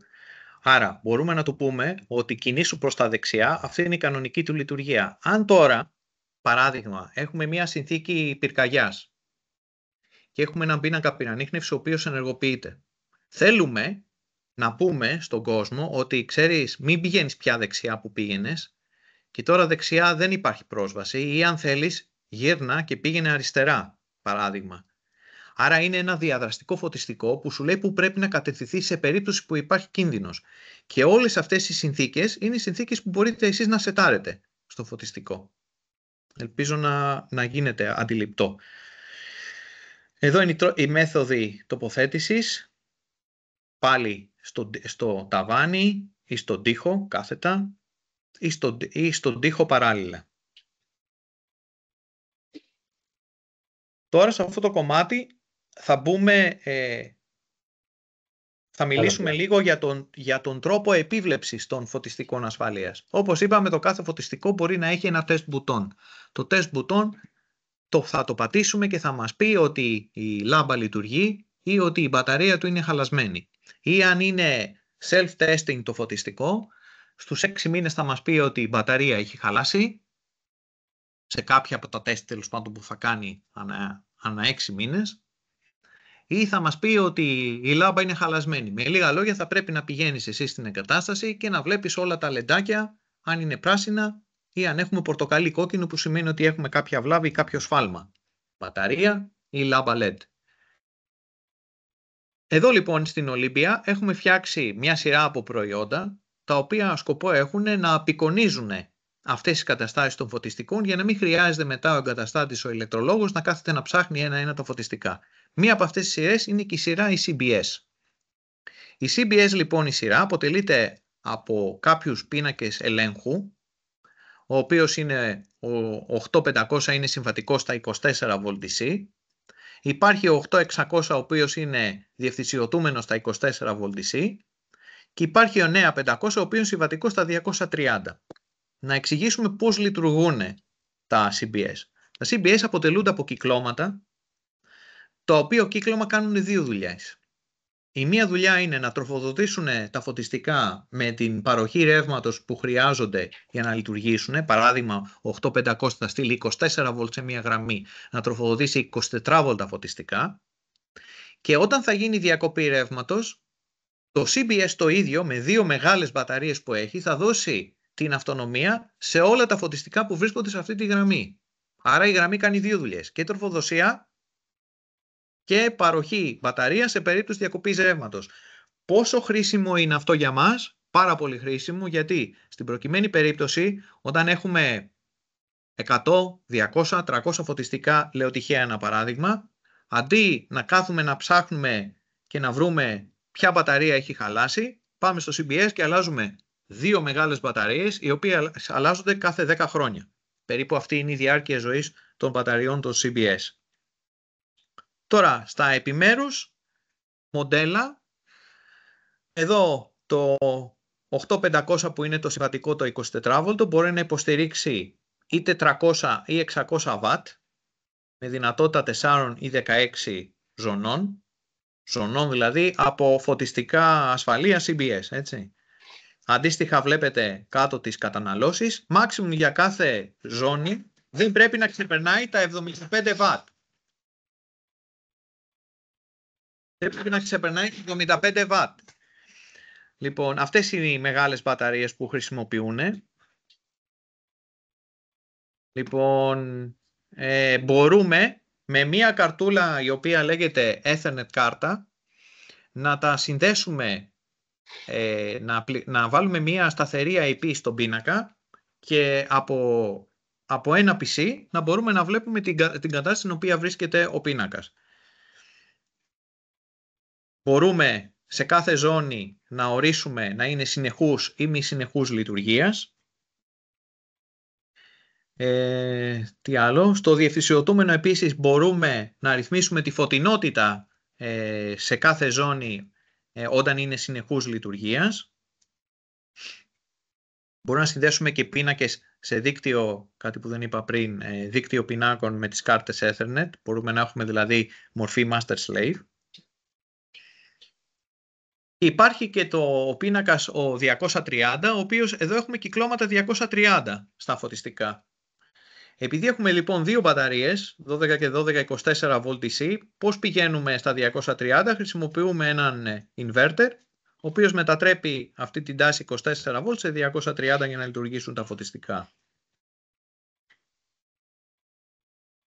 A: Άρα μπορούμε να του πούμε ότι κινήσου προς τα δεξιά, αυτή είναι η κανονική του λειτουργία. Αν τώρα, παράδειγμα, έχουμε μια συνθήκη πυρκαγιάς και έχουμε έναν πίνακα πυρανίχνευσης ο οποίος ενεργοποιείται, θέλουμε να πούμε στον κόσμο ότι ξέρεις, μην πηγαίνεις πια δεξιά που πήγαινες και τώρα δεξιά δεν υπάρχει πρόσβαση, ή αν θέλεις γύρνα και πήγαινε αριστερά, παράδειγμα. Άρα είναι ένα διαδραστικό φωτιστικό που σου λέει που πρέπει να κατευθυνθεί σε περίπτωση που υπάρχει κίνδυνος. Και όλες αυτές οι συνθήκες είναι οι συνθήκες που μπορείτε εσείς να σετάρετε στο φωτιστικό. Ελπίζω να γίνεται αντιληπτό. Εδώ είναι η μέθοδη τοποθέτησης. Πάλι στο ταβάνι ή στον τοίχο κάθετα ή στον τοίχο παράλληλα. Τώρα σε αυτό το κομμάτι θα μιλήσουμε λίγο για τον τρόπο επίβλεψης των φωτιστικών ασφαλείας. Όπως είπαμε, το κάθε φωτιστικό μπορεί να έχει ένα test button. Το test button θα το πατήσουμε και θα μας πει ότι η λάμπα λειτουργεί ή ότι η μπαταρία του είναι χαλασμένη. Ή αν είναι self-testing το φωτιστικό, στους 6 μήνες θα μας πει ότι η μπαταρία έχει χαλάσει, σε κάποια από τα τεστ τέλος πάντων που θα κάνει ανά 6 μήνες, ή θα μας πει ότι η λάμπα είναι χαλασμένη. Με λίγα λόγια, θα πρέπει να πηγαίνεις εσύ στην εγκατάσταση και να βλέπεις όλα τα λεντάκια, αν είναι πράσινα ή αν έχουμε πορτοκαλί κόκκινο, που σημαίνει ότι έχουμε κάποια βλάβη ή κάποιο σφάλμα. Μπαταρία ή λάμπα LED. Εδώ λοιπόν στην Olympia έχουμε φτιάξει μια σειρά από προϊόντα, τα οποία σκοπό έχουν να απεικονίζουν αυτές τις καταστάσεις των φωτιστικών, για να μην χρειάζεται μετά ο εγκαταστάτης, ο ηλεκτρολόγος, να κάθεται να ψάχνει ένα-ένα τα φωτιστικά. Μία από αυτές τις σειρές είναι και η σειρά η CBS. Η CBS λοιπόν η σειρά αποτελείται από κάποιους πίνακες ελέγχου, ο οποίος είναι ο 8500 είναι συμβατικός στα 24 VDC. Υπάρχει ο 8600 ο οποίος είναι διευθυνσιωτούμενος στα 24 VDC και υπάρχει ο 9500 ο οποίος είναι συμβατικός στα 230. Να εξηγήσουμε πώς λειτουργούν τα CBS. Τα CBS αποτελούνται από κυκλώματα, το οποίο κύκλωμα κάνουν δύο δουλειές. Η μία δουλειά είναι να τροφοδοτήσουν τα φωτιστικά με την παροχή ρεύματος που χρειάζονται για να λειτουργήσουν. Παράδειγμα, 8500 θα στείλει 24 βολτ σε μία γραμμή, να τροφοδοτήσει 24 βολτα φωτιστικά. Και όταν θα γίνει διακοπή ρεύματος, το CBS το ίδιο, με δύο μεγάλες μπαταρίες που έχει, θα δώσει την αυτονομία σε όλα τα φωτιστικά που βρίσκονται σε αυτή τη γραμμή. Άρα η γραμμή κάνει δύο δουλειές, και τροφοδοσία και παροχή μπαταρία σε περίπτωση διακοπής ρεύματος. Πόσο χρήσιμο είναι αυτό για μας? Πάρα πολύ χρήσιμο, γιατί στην προκειμένη περίπτωση, όταν έχουμε 100, 200, 300 φωτιστικά, λέω τυχαία ένα παράδειγμα, αντί να κάθουμε να ψάχνουμε και να βρούμε ποια μπαταρία έχει χαλάσει, πάμε στο CBS και αλλάζουμε δύο μεγάλες μπαταρίες, οι οποίες αλλάζονται κάθε 10 χρόνια. Περίπου αυτή είναι η διάρκεια ζωής των μπαταριών των CBS. Τώρα, στα επιμέρους μοντέλα, εδώ το 8500 που είναι το συμβατικό, το 24V, μπορεί να υποστηρίξει ή 400 ή 600 W με δυνατότητα 4 ή 16 ζωνών δηλαδή, από φωτιστικά ασφαλεία CBS, έτσι. Αντίστοιχα βλέπετε κάτω τις καταναλώσεις. Maximum για κάθε ζώνη δεν πρέπει να ξεπερνάει τα 75 W. Δεν πρέπει να ξεπερνάει τα 75 W. Λοιπόν, αυτές είναι οι μεγάλες μπαταρίες που χρησιμοποιούν. Λοιπόν, μπορούμε με μία καρτούλα η οποία λέγεται Ethernet κάρτα να τα συνδέσουμε, να βάλουμε μία σταθερή IP στον πίνακα και από ένα PC να μπορούμε να βλέπουμε την κατάσταση στην οποία βρίσκεται ο πίνακας. Μπορούμε σε κάθε ζώνη να ορίσουμε να είναι συνεχούς ή μη συνεχούς λειτουργίας. Τι άλλο? Στο διευθυνσιωτούμενο επίσης μπορούμε να ρυθμίσουμε τη φωτεινότητα σε κάθε ζώνη όταν είναι συνεχούς λειτουργίας. Μπορούμε να συνδέσουμε και πίνακες σε δίκτυο, κάτι που δεν είπα πριν, δίκτυο πινάκων με τις κάρτες Ethernet. Μπορούμε να έχουμε δηλαδή μορφή master-slave. Υπάρχει και το πίνακας ο 230, ο οποίος εδώ έχουμε κυκλώματα 230 στα φωτιστικά. Επειδή έχουμε λοιπόν δύο μπαταρίες, 12 και 12, 24V DC, πώς πηγαίνουμε στα 230? Χρησιμοποιούμε έναν inverter, ο οποίος μετατρέπει αυτή την τάση 24V σε 230 για να λειτουργήσουν τα φωτιστικά.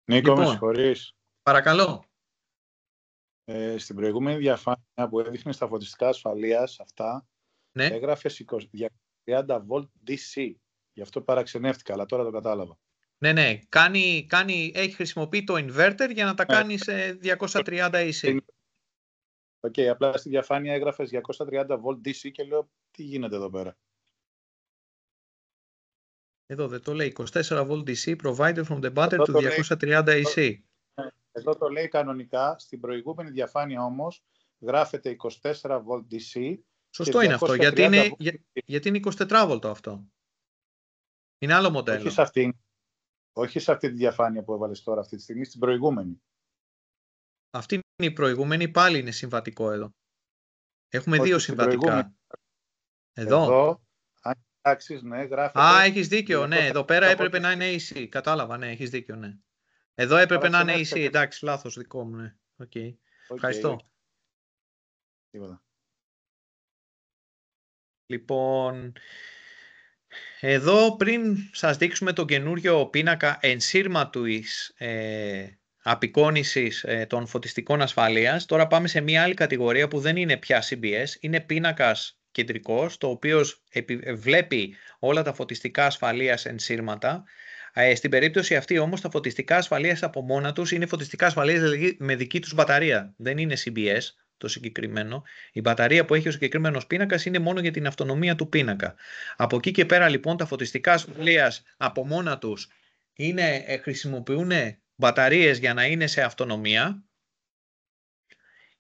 C: Νίκο,
A: Λοιπόν,
C: με συγχωρείς.
A: Παρακαλώ.
C: Στην προηγούμενη διαφάνεια που έδειχνε στα φωτιστικά ασφαλείας αυτά,
A: Ναι.
C: έγραφες 230V DC. Γι' αυτό παραξενεύτηκα, αλλά τώρα το κατάλαβα.
A: Ναι. Έχει χρησιμοποιεί το inverter για να τα κάνει σε 230 AC.
C: Οκ, απλά στη διαφάνεια έγραφες 230V DC και λέω τι γίνεται εδώ πέρα.
A: Εδώ δεν το λέει. 24V DC provided from the battery to 230 AC.
C: Εδώ το λέει κανονικά. Στην προηγούμενη διαφάνεια όμως γράφεται 24V DC.
A: Σωστό είναι αυτό, γιατί είναι 24V αυτό. Είναι άλλο μοντέλο.
C: Όχι σε αυτή τη διαφάνεια που έβαλες τώρα αυτή τη στιγμή, στην προηγούμενη.
A: Αυτή είναι η προηγούμενη, πάλι είναι συμβατικό εδώ. Έχουμε δύο συμβατικά.
C: Εδώ, αν κοιτάξεις, ναι, γράφεται...
A: έχεις δίκιο, ναι, εδώ πέρα έπρεπε να είναι AC. Κατάλαβα, ναι, έχεις δίκιο, ναι. Εδώ έπρεπε να είναι AC, εντάξει, λάθος δικό μου, ναι. Okay. Ευχαριστώ.
C: Τίποτα.
A: Λοιπόν, εδώ πριν σας δείξουμε τον καινούριο πίνακα ενσύρματης απεικόνησης των φωτιστικών ασφαλείας, τώρα πάμε σε μια άλλη κατηγορία που δεν είναι πια CBS, είναι πίνακας κεντρικός, το οποίο βλέπει όλα τα φωτιστικά ασφαλείας ενσύρματα. Στην περίπτωση αυτή όμως τα φωτιστικά ασφαλείας από μόνα τους είναι φωτιστικά ασφαλείας με δική τους μπαταρία, δεν είναι CBS. Το συγκεκριμένο. Η μπαταρία που έχει ο συγκεκριμένος πίνακας είναι μόνο για την αυτονομία του πίνακα. Από εκεί και πέρα λοιπόν τα φωτιστικά ασφαλείας από μόνα τους χρησιμοποιούν μπαταρίες για να είναι σε αυτονομία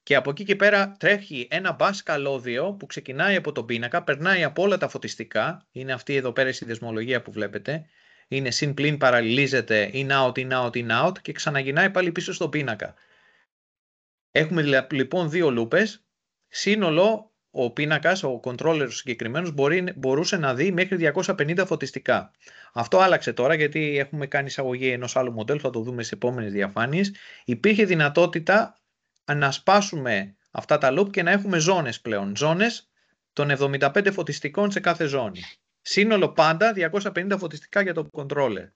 A: και από εκεί και πέρα τρέχει ένα μπας καλώδιο που ξεκινάει από τον πίνακα, περνάει από όλα τα φωτιστικά, είναι αυτή εδώ πέρα η συνδεσμολογία που βλέπετε, είναι συν πλην παραλληλίζεται in out, in out, in out και ξαναγυρνάει πάλι πίσω στον πίνακα. Έχουμε λοιπόν δύο λούπες, σύνολο ο πίνακας, ο controller συγκεκριμένος μπορούσε να δει μέχρι 250 φωτιστικά. Αυτό άλλαξε τώρα γιατί έχουμε κάνει εισαγωγή ενός άλλου μοντέλου, θα το δούμε σε επόμενες διαφάνειες. Υπήρχε δυνατότητα να σπάσουμε αυτά τα loop και να έχουμε ζώνες πλέον, ζώνες των 75 φωτιστικών σε κάθε ζώνη. Σύνολο πάντα 250 φωτιστικά για το controller.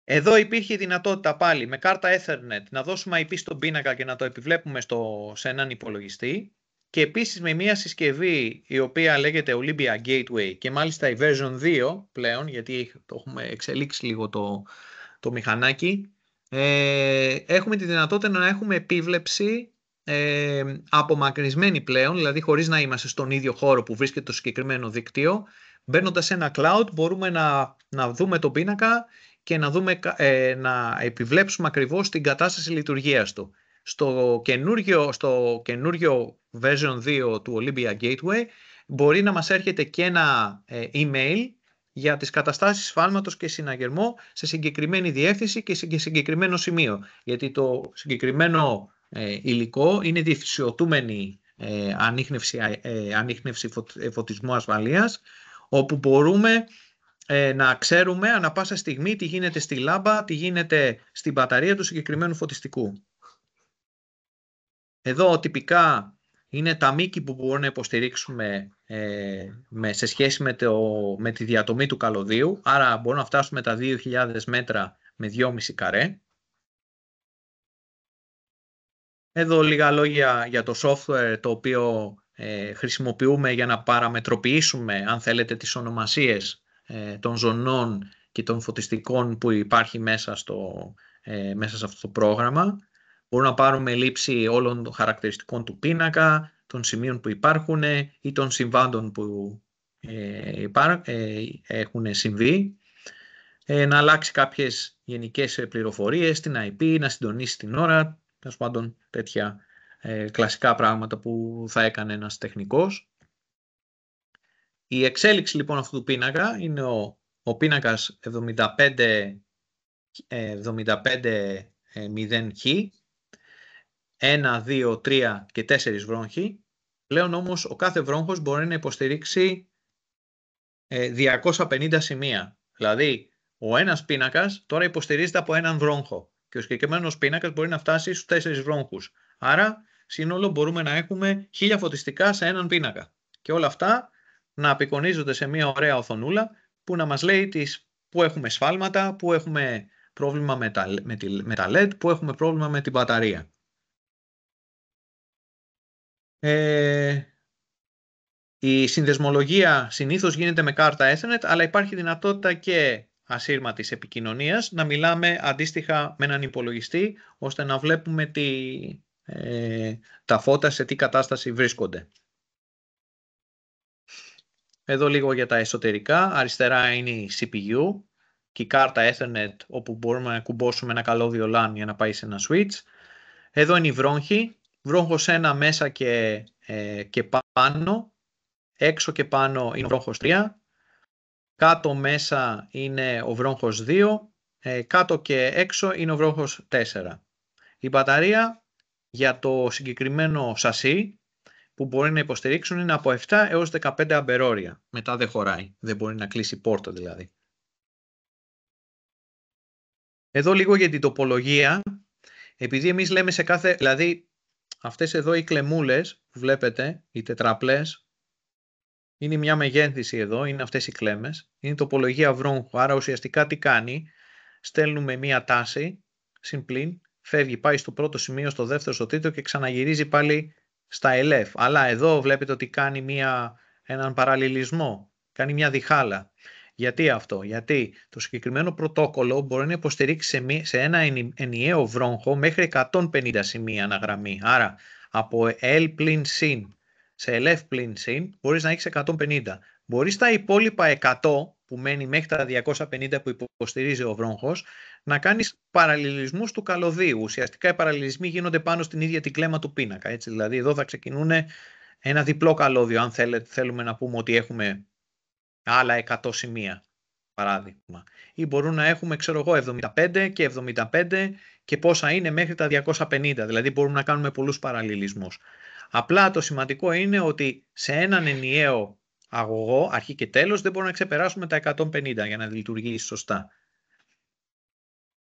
A: Εδώ υπήρχε η δυνατότητα πάλι με κάρτα Ethernet να δώσουμε IP στον πίνακα και να το επιβλέπουμε σε έναν υπολογιστή και επίσης με μια συσκευή η οποία λέγεται Olympia Gateway και μάλιστα η version 2 πλέον, γιατί το έχουμε εξελίξει λίγο το μηχανάκι, έχουμε τη δυνατότητα να έχουμε επίβλεψη απομακρυσμένη πλέον, δηλαδή χωρίς να είμαστε στον ίδιο χώρο που βρίσκεται το συγκεκριμένο δίκτυο. Μπαίνοντας σε ένα cloud μπορούμε να δούμε τον πίνακα και να επιβλέψουμε ακριβώς την κατάσταση λειτουργίας του. Στο καινούριο version 2 του Olympia Gateway μπορεί να μας έρχεται και ένα email για τις καταστάσεις σφάλματος και συναγερμό σε συγκεκριμένη διεύθυνση και σε συγκεκριμένο σημείο. Γιατί το συγκεκριμένο υλικό είναι διφυσιωτούμενη ανίχνευση φωτισμού ασφαλείας, όπου μπορούμε να ξέρουμε ανά πάσα στιγμή τι γίνεται στη λάμπα, τι γίνεται στην μπαταρία του συγκεκριμένου φωτιστικού. Εδώ τυπικά είναι τα μήκη που μπορούμε να υποστηρίξουμε σε σχέση με τη διατομή του καλωδίου, άρα μπορούμε να φτάσουμε τα 2.000 μέτρα με 2,5 καρέ. Εδώ λίγα λόγια για το software το οποίο χρησιμοποιούμε για να παραμετροποιήσουμε, αν θέλετε, τις ονομασίες των ζωνών και των φωτιστικών που υπάρχει μέσα σε αυτό το πρόγραμμα. Μπορούμε να πάρουμε λήψη όλων των χαρακτηριστικών του πίνακα, των σημείων που υπάρχουν ή των συμβάντων που έχουν συμβεί, να αλλάξει κάποιες γενικές πληροφορίες στην IP, να συντονίσει την ώρα, τέλος πάντων τέτοια κλασικά πράγματα που θα έκανε ένας τεχνικός. Η εξέλιξη λοιπόν αυτού του πίνακα είναι ο πίνακας 75-0χ, 1, 2, 3 και 4 βρόγχοι. Πλέον όμως ο κάθε βρόγχος μπορεί να υποστηρίξει 250 σημεία. Δηλαδή ο ένας πίνακας τώρα υποστηρίζεται από έναν βρόγχο και ο συγκεκριμένος πίνακας μπορεί να φτάσει στους 4 βρόγχους. Άρα σύνολο μπορούμε να έχουμε 1000 φωτιστικά σε έναν πίνακα. Και όλα αυτά να απεικονίζονται σε μια ωραία οθονούλα που να μας λέει που έχουμε σφάλματα, που έχουμε πρόβλημα με τα LED, που έχουμε πρόβλημα με την μπαταρία. Η συνδεσμολογία συνήθως γίνεται με κάρτα Ethernet, αλλά υπάρχει δυνατότητα και ασύρματης επικοινωνίας να μιλάμε αντίστοιχα με έναν υπολογιστή, ώστε να βλέπουμε τα φώτα σε τι κατάσταση βρίσκονται. Εδώ λίγο για τα εσωτερικά. Αριστερά είναι η CPU και η κάρτα Ethernet, όπου μπορούμε να κουμπώσουμε ένα καλώδιο LAN για να πάει σε ένα switch. Εδώ είναι η βρόγχη. Βρόγχος 1 μέσα και πάνω. Έξω και πάνω είναι ο βρόγχος 3. Κάτω μέσα είναι ο βρόγχος 2. Κάτω και έξω είναι ο βρόγχος 4. Η μπαταρία για το συγκεκριμένο σασί που μπορεί να υποστηρίξουν είναι από 7 έως 15 αμπερόρια. Μετά δεν χωράει. Δεν μπορεί να κλείσει πόρτα δηλαδή. Εδώ λίγο για την τοπολογία. Επειδή εμείς λέμε σε κάθε... Δηλαδή αυτές εδώ οι κλεμούλες που βλέπετε, οι τετραπλές, είναι μια μεγένθηση εδώ, είναι αυτές οι κλέμες. Είναι τοπολογία βρόγχου. Άρα ουσιαστικά τι κάνει? Στέλνουμε μια τάση, συμπλήν, φεύγει, πάει στο πρώτο σημείο, στο δεύτερο, στο τρίτο και ξαναγυρίζει πάλι στα LF. Αλλά εδώ βλέπετε ότι κάνει έναν παραλληλισμό, κάνει μια διχάλα. Γιατί αυτό? Γιατί το συγκεκριμένο πρωτόκολλο μπορεί να υποστηρίξει σε ένα ενιαίο βρόγχο μέχρι 150 σημεία αναγραμμή. Άρα από L πλην συν σε LF πλην συν μπορείς να έχεις 150. Μπορείς τα υπόλοιπα 100 που μένει μέχρι τα 250 που υποστηρίζει ο βρόγχος να κάνεις παραλληλισμούς του καλωδίου. Ουσιαστικά οι παραλληλισμοί γίνονται πάνω στην ίδια την κλέμμα του πίνακα. Έτσι. Δηλαδή εδώ θα ξεκινούν ένα διπλό καλώδιο αν θέλουμε να πούμε ότι έχουμε άλλα 100 σημεία παράδειγμα. Ή μπορούν να έχουμε 75 και 75 και πόσα είναι μέχρι τα 250. Δηλαδή μπορούμε να κάνουμε πολλούς παραλληλισμούς. Απλά το σημαντικό είναι ότι σε έναν ενιαίο αγωγό, αρχή και τέλος, δεν μπορούμε να ξεπεράσουμε τα 150 για να λειτουργήσει σωστά.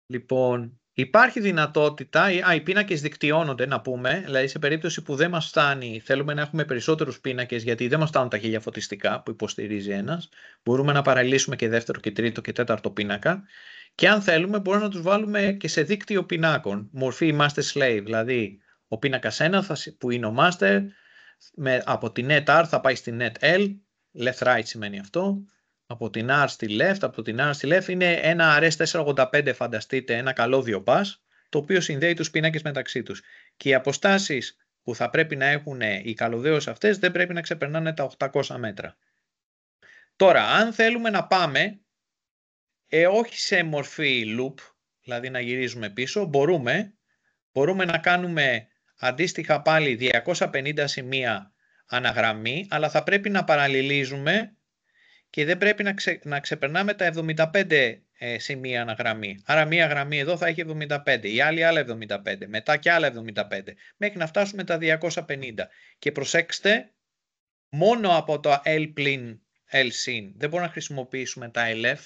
A: Λοιπόν, υπάρχει δυνατότητα, οι πίνακες δικτυώνονται να πούμε, δηλαδή σε περίπτωση που δεν μας φτάνει, θέλουμε να έχουμε περισσότερους πίνακες γιατί δεν μας φτάνουν τα 1000 φωτιστικά που υποστηρίζει ένας, μπορούμε να παραλύσουμε και δεύτερο και τρίτο και τέταρτο πίνακα και αν θέλουμε μπορούμε να τους βάλουμε και σε δίκτυο πινάκων, μορφή master-slave, δηλαδή ο πίνακας 1 που είναι ο master, από τη net R θα πάει στη net L, left-right σημαίνει αυτό, από την R στη left, από την R στη left είναι ένα RS485 φανταστείτε, ένα καλώδιο pass, το οποίο συνδέει τους πίνακες μεταξύ τους. Και οι αποστάσεις που θα πρέπει να έχουν οι καλωδίους αυτές δεν πρέπει να ξεπερνάνε τα 800 μέτρα. Τώρα, αν θέλουμε να πάμε, όχι σε μορφή loop, δηλαδή να γυρίζουμε πίσω, μπορούμε να κάνουμε αντίστοιχα πάλι 250 σημεία αναγραμμή, αλλά θα πρέπει να παραλληλίζουμε και δεν πρέπει να ξεπερνάμε τα 75 σημεία αναγραμμή. Άρα μία γραμμή εδώ θα έχει 75, η άλλη άλλα 75, μετά και άλλα 75, μέχρι να φτάσουμε τα 250. Και προσέξτε, μόνο από το L πλην L συν δεν μπορούμε να χρησιμοποιήσουμε τα LF.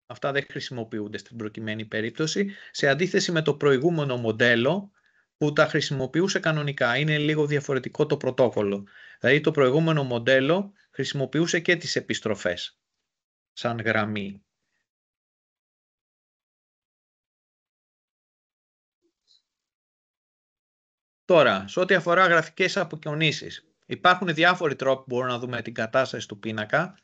A: Αυτά δεν χρησιμοποιούνται στην προκειμένη περίπτωση, σε αντίθεση με το προηγούμενο μοντέλο που τα χρησιμοποιούσε κανονικά. Είναι λίγο διαφορετικό το πρωτόκολλο. Δηλαδή το προηγούμενο μοντέλο χρησιμοποιούσε και τις επιστροφές σαν γραμμή. Τώρα, σε ό,τι αφορά γραφικές αποκοινήσεις, υπάρχουν διάφοροι τρόποι που μπορούμε να δούμε την κατάσταση του πίνακα.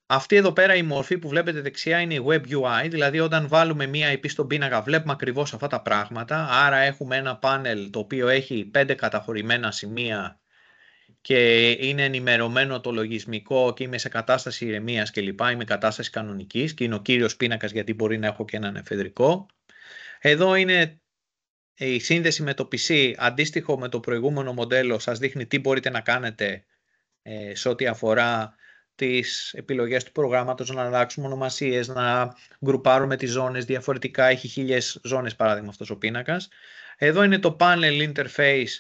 A: Αυτή εδώ πέρα η μορφή που βλέπετε δεξιά είναι η Web UI, δηλαδή όταν βάλουμε μία IP στον πίνακα βλέπουμε ακριβώς αυτά τα πράγματα, άρα έχουμε ένα πάνελ το οποίο έχει 5 καταχωρημένα σημεία και είναι ενημερωμένο το λογισμικό και είμαι σε κατάσταση ηρεμίας κλπ. Είμαι κατάσταση κανονικής και είναι ο κύριος πίνακας γιατί μπορεί να έχω και έναν εφεδρικό. Εδώ είναι η σύνδεση με το PC, αντίστοιχο με το προηγούμενο μοντέλο, σας δείχνει τι μπορείτε να κάνετε σε ό,τι αφορά τις επιλογές του προγράμματος, να αλλάξουμε ονομασίες, να γκρουπάρουμε τις ζώνες διαφορετικά. Έχει 1000 ζώνες παράδειγμα αυτός ο πίνακας. Εδώ είναι το panel interface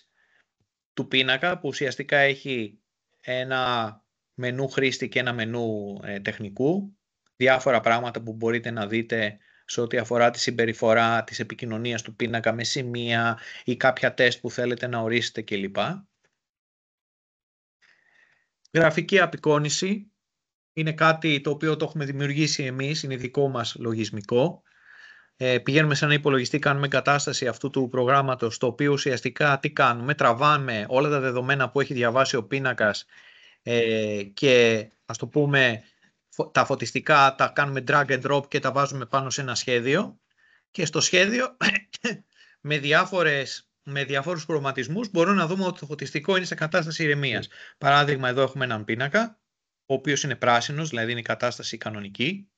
A: του πίνακα που ουσιαστικά έχει ένα μενού χρήστη και ένα μενού τεχνικού. Διάφορα πράγματα που μπορείτε να δείτε σε ό,τι αφορά τη συμπεριφορά της επικοινωνίας του πίνακα με σημεία ή κάποια τεστ που θέλετε να ορίσετε κλπ. Γραφική απεικόνιση είναι κάτι το οποίο το έχουμε δημιουργήσει εμείς, είναι δικό μας λογισμικό. Πηγαίνουμε σε ένα υπολογιστή, κάνουμε εγκατάσταση αυτού του προγράμματος, το οποίο ουσιαστικά τι κάνουμε, τραβάμε όλα τα δεδομένα που έχει διαβάσει ο πίνακας και ας το πούμε τα φωτιστικά τα κάνουμε drag and drop και τα βάζουμε πάνω σε ένα σχέδιο και στο σχέδιο με διάφορους χρωματισμούς μπορούμε να δούμε ότι το φωτιστικό είναι σε κατάσταση ηρεμίας. Παράδειγμα, εδώ έχουμε έναν πίνακα, ο οποίος είναι πράσινος, δηλαδή είναι η κατάσταση κανονική,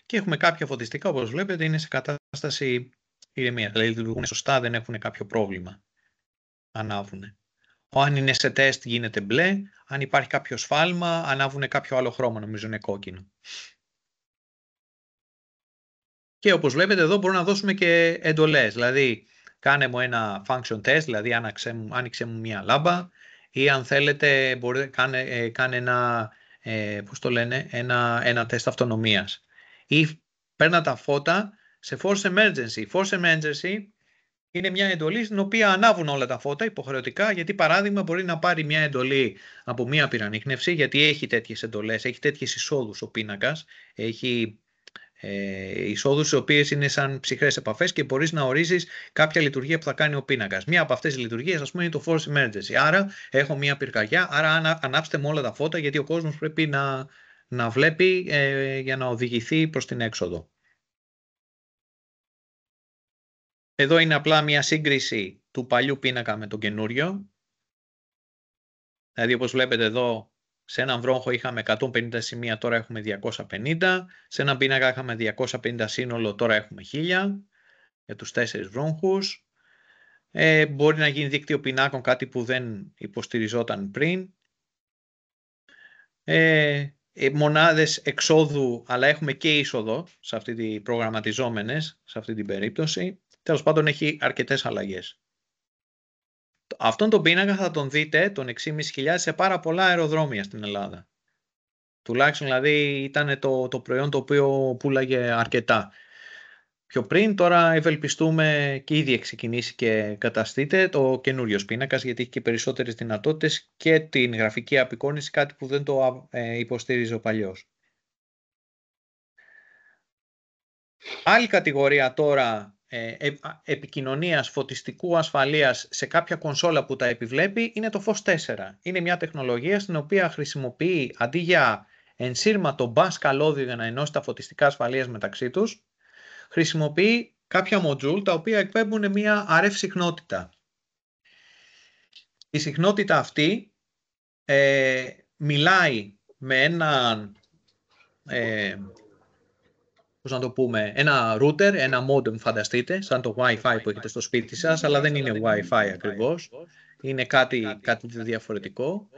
A: και έχουμε κάποια φωτιστικά, όπως βλέπετε, είναι σε κατάσταση ηρεμίας, δηλαδή λειτουργούν σωστά, δεν έχουν κάποιο πρόβλημα, ανάβουν. Αν είναι σε τεστ γίνεται μπλε, αν υπάρχει κάποιο σφάλμα, ανάβουν κάποιο άλλο χρώμα, νομίζω είναι κόκκινο. Και όπως βλέπετε εδώ μπορούμε να δώσουμε και εντολές, δηλαδή κάνε μου ένα function test, δηλαδή άνοιξε μου μια λάμπα, ή αν θέλετε μπορείτε κάνε ένα τεστ αυτονομίας. Ή παίρνα τα φώτα σε force emergency. Force emergency είναι μια εντολή στην οποία ανάβουν όλα τα φώτα υποχρεωτικά, γιατί παράδειγμα μπορεί να πάρει μια εντολή από μια πυρανίχνευση, γιατί έχει τέτοιες εντολές, έχει τέτοιες εισόδους ο πίνακας, έχει εισόδους οι οποίες είναι σαν ψυχρές επαφές και μπορείς να ορίζεις κάποια λειτουργία που θα κάνει ο πίνακας. Μία από αυτές τις λειτουργίες ας πούμε είναι το force emergency. Άρα έχω μία πυρκαγιά, άρα ανάψτε μου όλα τα φώτα γιατί ο κόσμος πρέπει να βλέπει για να οδηγηθεί προς την έξοδο. Εδώ είναι απλά μία σύγκριση του παλιού πίνακα με τον καινούριο. Δηλαδή όπως βλέπετε εδώ, σε έναν βρόχο είχαμε 150 σημεία, τώρα έχουμε 250. Σε έναν πίνακα είχαμε 250 σύνολο, τώρα έχουμε 1000 για τους 4 βρόχους. Μπορεί να γίνει δίκτυο πινάκων, κάτι που δεν υποστηριζόταν πριν. Μονάδες εξόδου, αλλά έχουμε και είσοδο σε αυτή τη προγραμματιζόμενες, σε αυτή την περίπτωση. Τέλος πάντων έχει αρκετές αλλαγές. Αυτόν τον πίνακα θα τον δείτε, τον 6.500, σε πάρα πολλά αεροδρόμια στην Ελλάδα. Τουλάχιστον δηλαδή ήταν το προϊόν το οποίο πουλάγε αρκετά πιο πριν. Τώρα ευελπιστούμε και ήδη έχει ξεκινήσει και καταστείται το καινούριος πίνακας, γιατί έχει και περισσότερες δυνατότητες και την γραφική απεικόνιση, κάτι που δεν το υποστήριζε ο παλιός. Άλλη κατηγορία τώρα επικοινωνίας φωτιστικού ασφαλείας σε κάποια κονσόλα που τα επιβλέπει είναι το FOS 4. Είναι μια τεχνολογία στην οποία χρησιμοποιεί αντί για ενσύρματο μπας καλώδιο για να ενώσει τα φωτιστικά ασφαλείας μεταξύ τους, χρησιμοποιεί κάποια module τα οποία εκπέμπουν μια RF συχνότητα. Η συχνότητα αυτή μιλάει με έναν πώς να το πούμε, ένα router, ένα modem φανταστείτε, σαν το Wi-Fi που έχετε στο σπίτι σας, αλλά δεν είναι Wi-Fi ακριβώς, είναι κάτι διαφορετικό.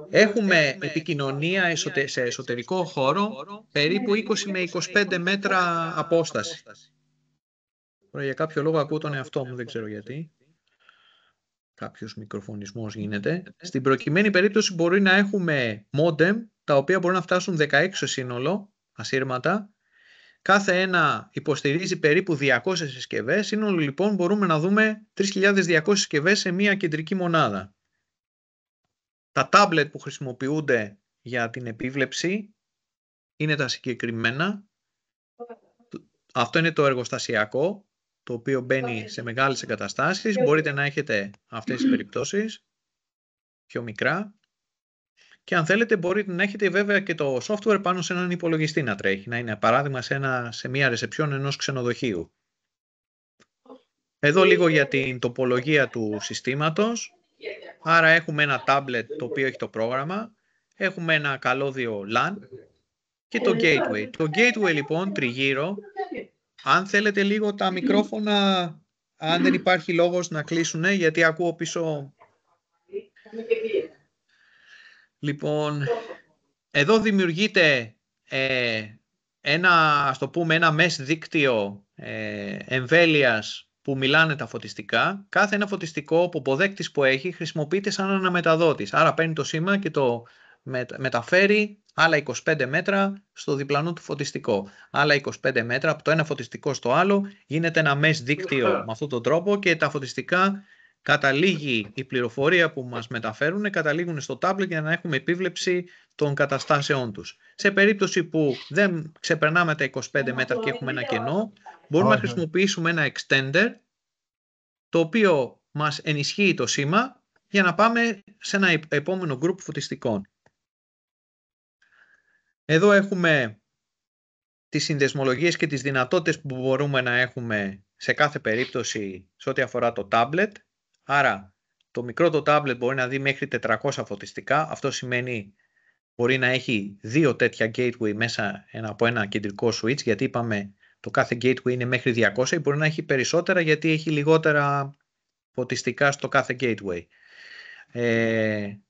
A: Έχουμε επικοινωνία σε εσωτερικό χώρο, περίπου 20 με 25 μέτρα απόσταση. Για κάποιο λόγο ακούω τον εαυτό μου, δεν ξέρω γιατί. Κάποιος μικροφωνισμός γίνεται. Στην προκειμένη περίπτωση μπορεί να έχουμε modem, τα οποία μπορούν να φτάσουν 16 σύνολο, ασύρματα. Κάθε ένα υποστηρίζει περίπου 200 συσκευές. Σύνολο λοιπόν μπορούμε να δούμε 3.200 συσκευές σε μία κεντρική μονάδα. Τα tablet που χρησιμοποιούνται για την επίβλεψη είναι τα συγκεκριμένα. Αυτό είναι το εργοστασιακό, το οποίο μπαίνει σε μεγάλες εγκαταστάσεις. Μπορείτε να έχετε αυτές τις περιπτώσεις, πιο μικρά. Και αν θέλετε μπορείτε να έχετε βέβαια και το software πάνω σε έναν υπολογιστή να τρέχει. Να είναι παράδειγμα σε μια reception ενός ξενοδοχείου. Εδώ λίγο για την τοπολογία του συστήματος. Άρα έχουμε ένα tablet το οποίο έχει το πρόγραμμα. Έχουμε ένα καλώδιο LAN και το gateway. Το gateway λοιπόν τριγύρω. Αν θέλετε λίγο τα μικρόφωνα, αν δεν υπάρχει λόγος να κλείσουν, γιατί ακούω πίσω Λοιπόν, εδώ δημιουργείται ένα, ας το πούμε, ένα mesh δίκτυο εμβέλειας που μιλάνε τα φωτιστικά. Κάθε ένα φωτιστικό, ο αποδέκτης που έχει, χρησιμοποιείται σαν αναμεταδότης. Άρα παίρνει το σήμα και το μεταφέρει άλλα 25 μέτρα στο διπλανό του φωτιστικό. Άλλα 25 μέτρα από το ένα φωτιστικό στο άλλο, γίνεται ένα mesh δίκτυο με αυτόν τον τρόπο και τα φωτιστικά καταλήγει η πληροφορία που μας μεταφέρουν, καταλήγουν στο tablet για να έχουμε επίβλεψη των καταστάσεών τους. Σε περίπτωση που δεν ξεπερνάμε τα 25 μέτρα και έχουμε ένα κενό, μπορούμε να χρησιμοποιήσουμε ένα extender, το οποίο μας ενισχύει το σήμα για να πάμε σε ένα επόμενο group φωτιστικών. Εδώ έχουμε τις συνδεσμολογίες και τις δυνατότητες που μπορούμε να έχουμε σε κάθε περίπτωση σε ό,τι αφορά το tablet. Άρα το μικρό το tablet μπορεί να δει μέχρι 400 φωτιστικά. Αυτό σημαίνει μπορεί να έχει 2 τέτοια gateway μέσα από ένα κεντρικό switch, γιατί είπαμε το κάθε gateway είναι μέχρι 200 ή μπορεί να έχει περισσότερα γιατί έχει λιγότερα φωτιστικά στο κάθε gateway.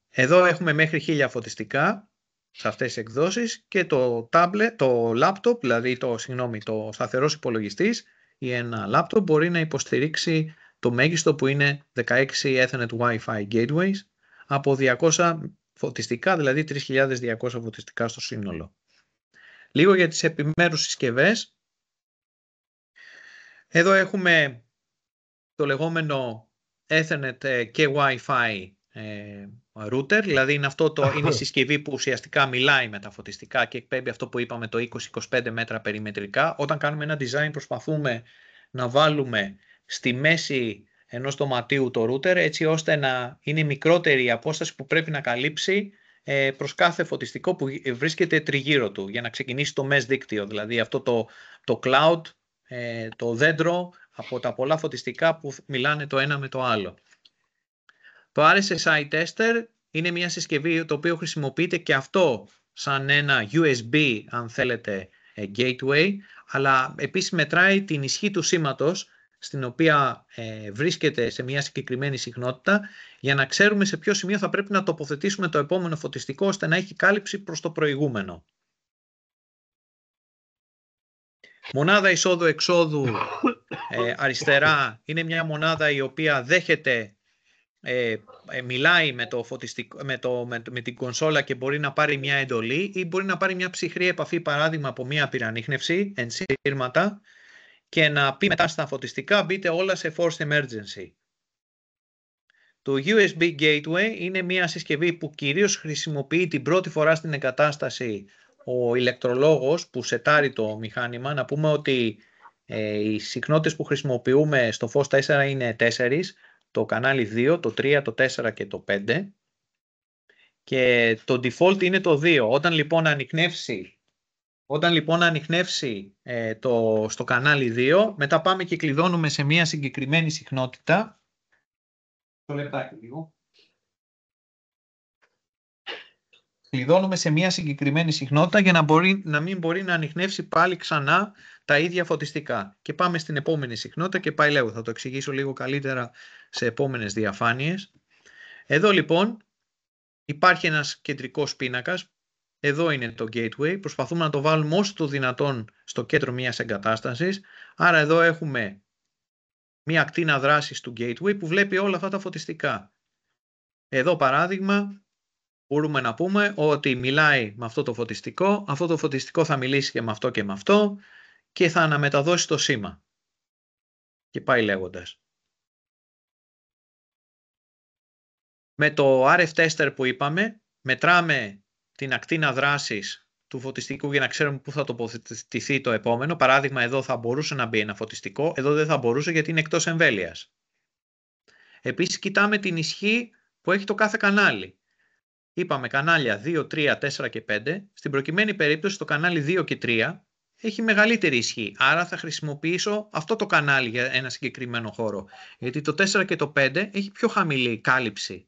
A: Εδώ έχουμε μέχρι 1000 φωτιστικά σε αυτές τις εκδόσεις και το tablet, το laptop, δηλαδή το σταθερός υπολογιστής ή ένα laptop μπορεί να υποστηρίξει το μέγιστο που είναι 16 Ethernet Wi-Fi gateways από 200 φωτιστικά, δηλαδή 3.200 φωτιστικά στο σύνολο. Λίγο για τις επιμέρους συσκευές. Εδώ έχουμε το λεγόμενο Ethernet και Wi-Fi router, δηλαδή είναι είναι η συσκευή που ουσιαστικά μιλάει με τα φωτιστικά και εκπέμπει αυτό που είπαμε, το 20-25 μέτρα περιμετρικά. Όταν κάνουμε ένα design προσπαθούμε να βάλουμε στη μέση ενός δωματίου το router, έτσι ώστε να είναι μικρότερη η απόσταση που πρέπει να καλύψει προς κάθε φωτιστικό που βρίσκεται τριγύρω του, για να ξεκινήσει το mesh δίκτυο, δηλαδή αυτό το cloud, το δέντρο από τα πολλά φωτιστικά που μιλάνε το ένα με το άλλο. Το RSSI Tester είναι μια συσκευή το οποίο χρησιμοποιείται και αυτό σαν ένα USB, αν θέλετε, gateway, αλλά επίσης μετράει την ισχύ του σήματος στην οποία βρίσκεται σε μια συγκεκριμένη συχνότητα, για να ξέρουμε σε ποιο σημείο θα πρέπει να τοποθετήσουμε το επόμενο φωτιστικό ώστε να έχει κάλυψη προς το προηγούμενο. Μονάδα εισόδου-εξόδου αριστερά είναι μια μονάδα η οποία δέχεται, μιλάει με την κονσόλα και μπορεί να πάρει μια εντολή ή μπορεί να πάρει μια ψυχρή επαφή, παράδειγμα από μια πυρανίχνευση, ενσύρματα, και να πει μετά στα φωτιστικά μπείτε όλα σε forced emergency. Το USB Gateway είναι μια συσκευή που κυρίως χρησιμοποιεί την πρώτη φορά στην εγκατάσταση ο ηλεκτρολόγος που σετάρει το μηχάνημα. Να πούμε ότι οι συχνότητες που χρησιμοποιούμε στο FOS 4 είναι 4, το κανάλι 2, το 3, το 4 και το 5. Και το default είναι το 2. Όταν λοιπόν ανιχνεύσει στο κανάλι 2, μετά πάμε και κλειδώνουμε σε μια συγκεκριμένη συχνότητα. Το λεπτάκι λίγο. Κλειδώνουμε σε μια συγκεκριμένη συχνότητα για να μην μπορεί να ανιχνεύσει πάλι ξανά τα ίδια φωτιστικά. Και πάμε στην επόμενη συχνότητα και πάει λέγω. Θα το εξηγήσω λίγο καλύτερα σε επόμενες διαφάνειες. Εδώ λοιπόν υπάρχει ένας κεντρικός πίνακας. Εδώ είναι το gateway. Προσπαθούμε να το βάλουμε όσο το δυνατόν στο κέντρο μιας εγκατάστασης. Άρα εδώ έχουμε μια ακτίνα δράσης του gateway που βλέπει όλα αυτά τα φωτιστικά. Εδώ παράδειγμα μπορούμε να πούμε ότι μιλάει με αυτό το φωτιστικό θα μιλήσει και με αυτό και θα αναμεταδώσει το σήμα. Και πάει λέγοντας. Με το RF Tester που είπαμε, μετράμε την ακτίνα δράσης του φωτιστικού για να ξέρουμε πού θα τοποθετηθεί το επόμενο. Παράδειγμα, εδώ θα μπορούσε να μπει ένα φωτιστικό, εδώ δεν θα μπορούσε γιατί είναι εκτός εμβέλειας. Επίσης, κοιτάμε την ισχύ που έχει το κάθε κανάλι. Είπαμε κανάλια 2, 3, 4 και 5. Στην προκειμένη περίπτωση το κανάλι 2 και 3 έχει μεγαλύτερη ισχύ. Άρα θα χρησιμοποιήσω αυτό το κανάλι για ένα συγκεκριμένο χώρο. Γιατί το 4 και το 5 έχει πιο χαμηλή κάλυψη.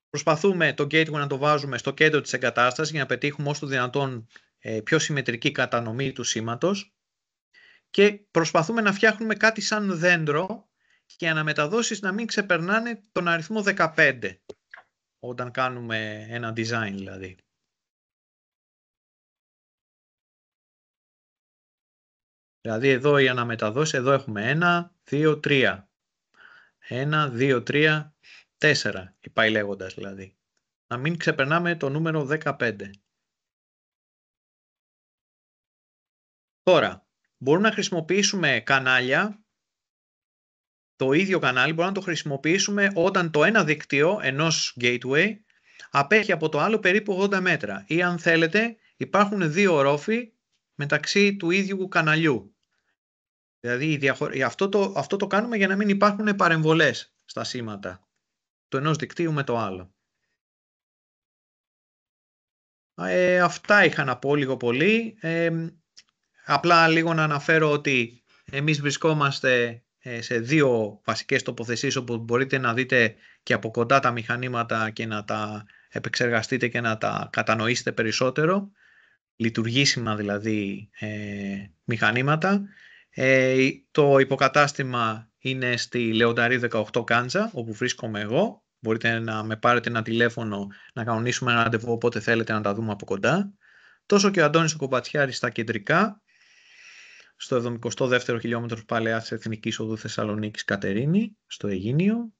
A: Προσπαθούμε το gateway να το βάζουμε στο κέντρο της εγκατάστασης για να πετύχουμε όσο το δυνατόν πιο συμμετρική κατανομή του σήματος. και προσπαθούμε να φτιάχνουμε κάτι σαν δέντρο και οι αναμεταδόσεις να μην ξεπερνάνε τον αριθμό 15 όταν κάνουμε ένα design δηλαδή. Δηλαδή εδώ οι αναμεταδόσεις, εδώ έχουμε 1, 2, 3. 1, 2, 3, 4 και πάει λέγοντας δηλαδή. Να μην ξεπερνάμε το νούμερο 15. Τώρα, μπορούμε να χρησιμοποιήσουμε κανάλια. Το ίδιο κανάλι μπορούμε να το χρησιμοποιήσουμε όταν το ένα δίκτυο ενός gateway απέχει από το άλλο περίπου 80 μέτρα. Ή αν θέλετε υπάρχουν δύο ορόφοι μεταξύ του ίδιου καναλιού. Δηλαδή αυτό το κάνουμε για να μην υπάρχουν παρεμβολές στα σήματα του ενός δικτύου με το άλλο. Αυτά είχα να πω λίγο πολύ. Απλά λίγο να αναφέρω ότι εμείς βρισκόμαστε σε δύο βασικές τοποθεσίες όπου μπορείτε να δείτε και από κοντά τα μηχανήματα και να τα επεξεργαστείτε και να τα κατανοήσετε περισσότερο. Λειτουργήσιμα δηλαδή μηχανήματα. Το υποκατάστημα είναι στη Λεονταρή 18 Κάντζα, όπου βρίσκομαι εγώ. Μπορείτε να με πάρετε ένα τηλέφωνο, να κανονίσουμε ένα ραντεβού όποτε θέλετε να τα δούμε από κοντά. Τόσο και ο Αντώνης ο Κομπατσιάρης στα κεντρικά, στο 72ο χιλιόμετρο παλαιάς της Εθνικής Οδού Θεσσαλονίκης Κατερίνη, στο Αιγίνιο.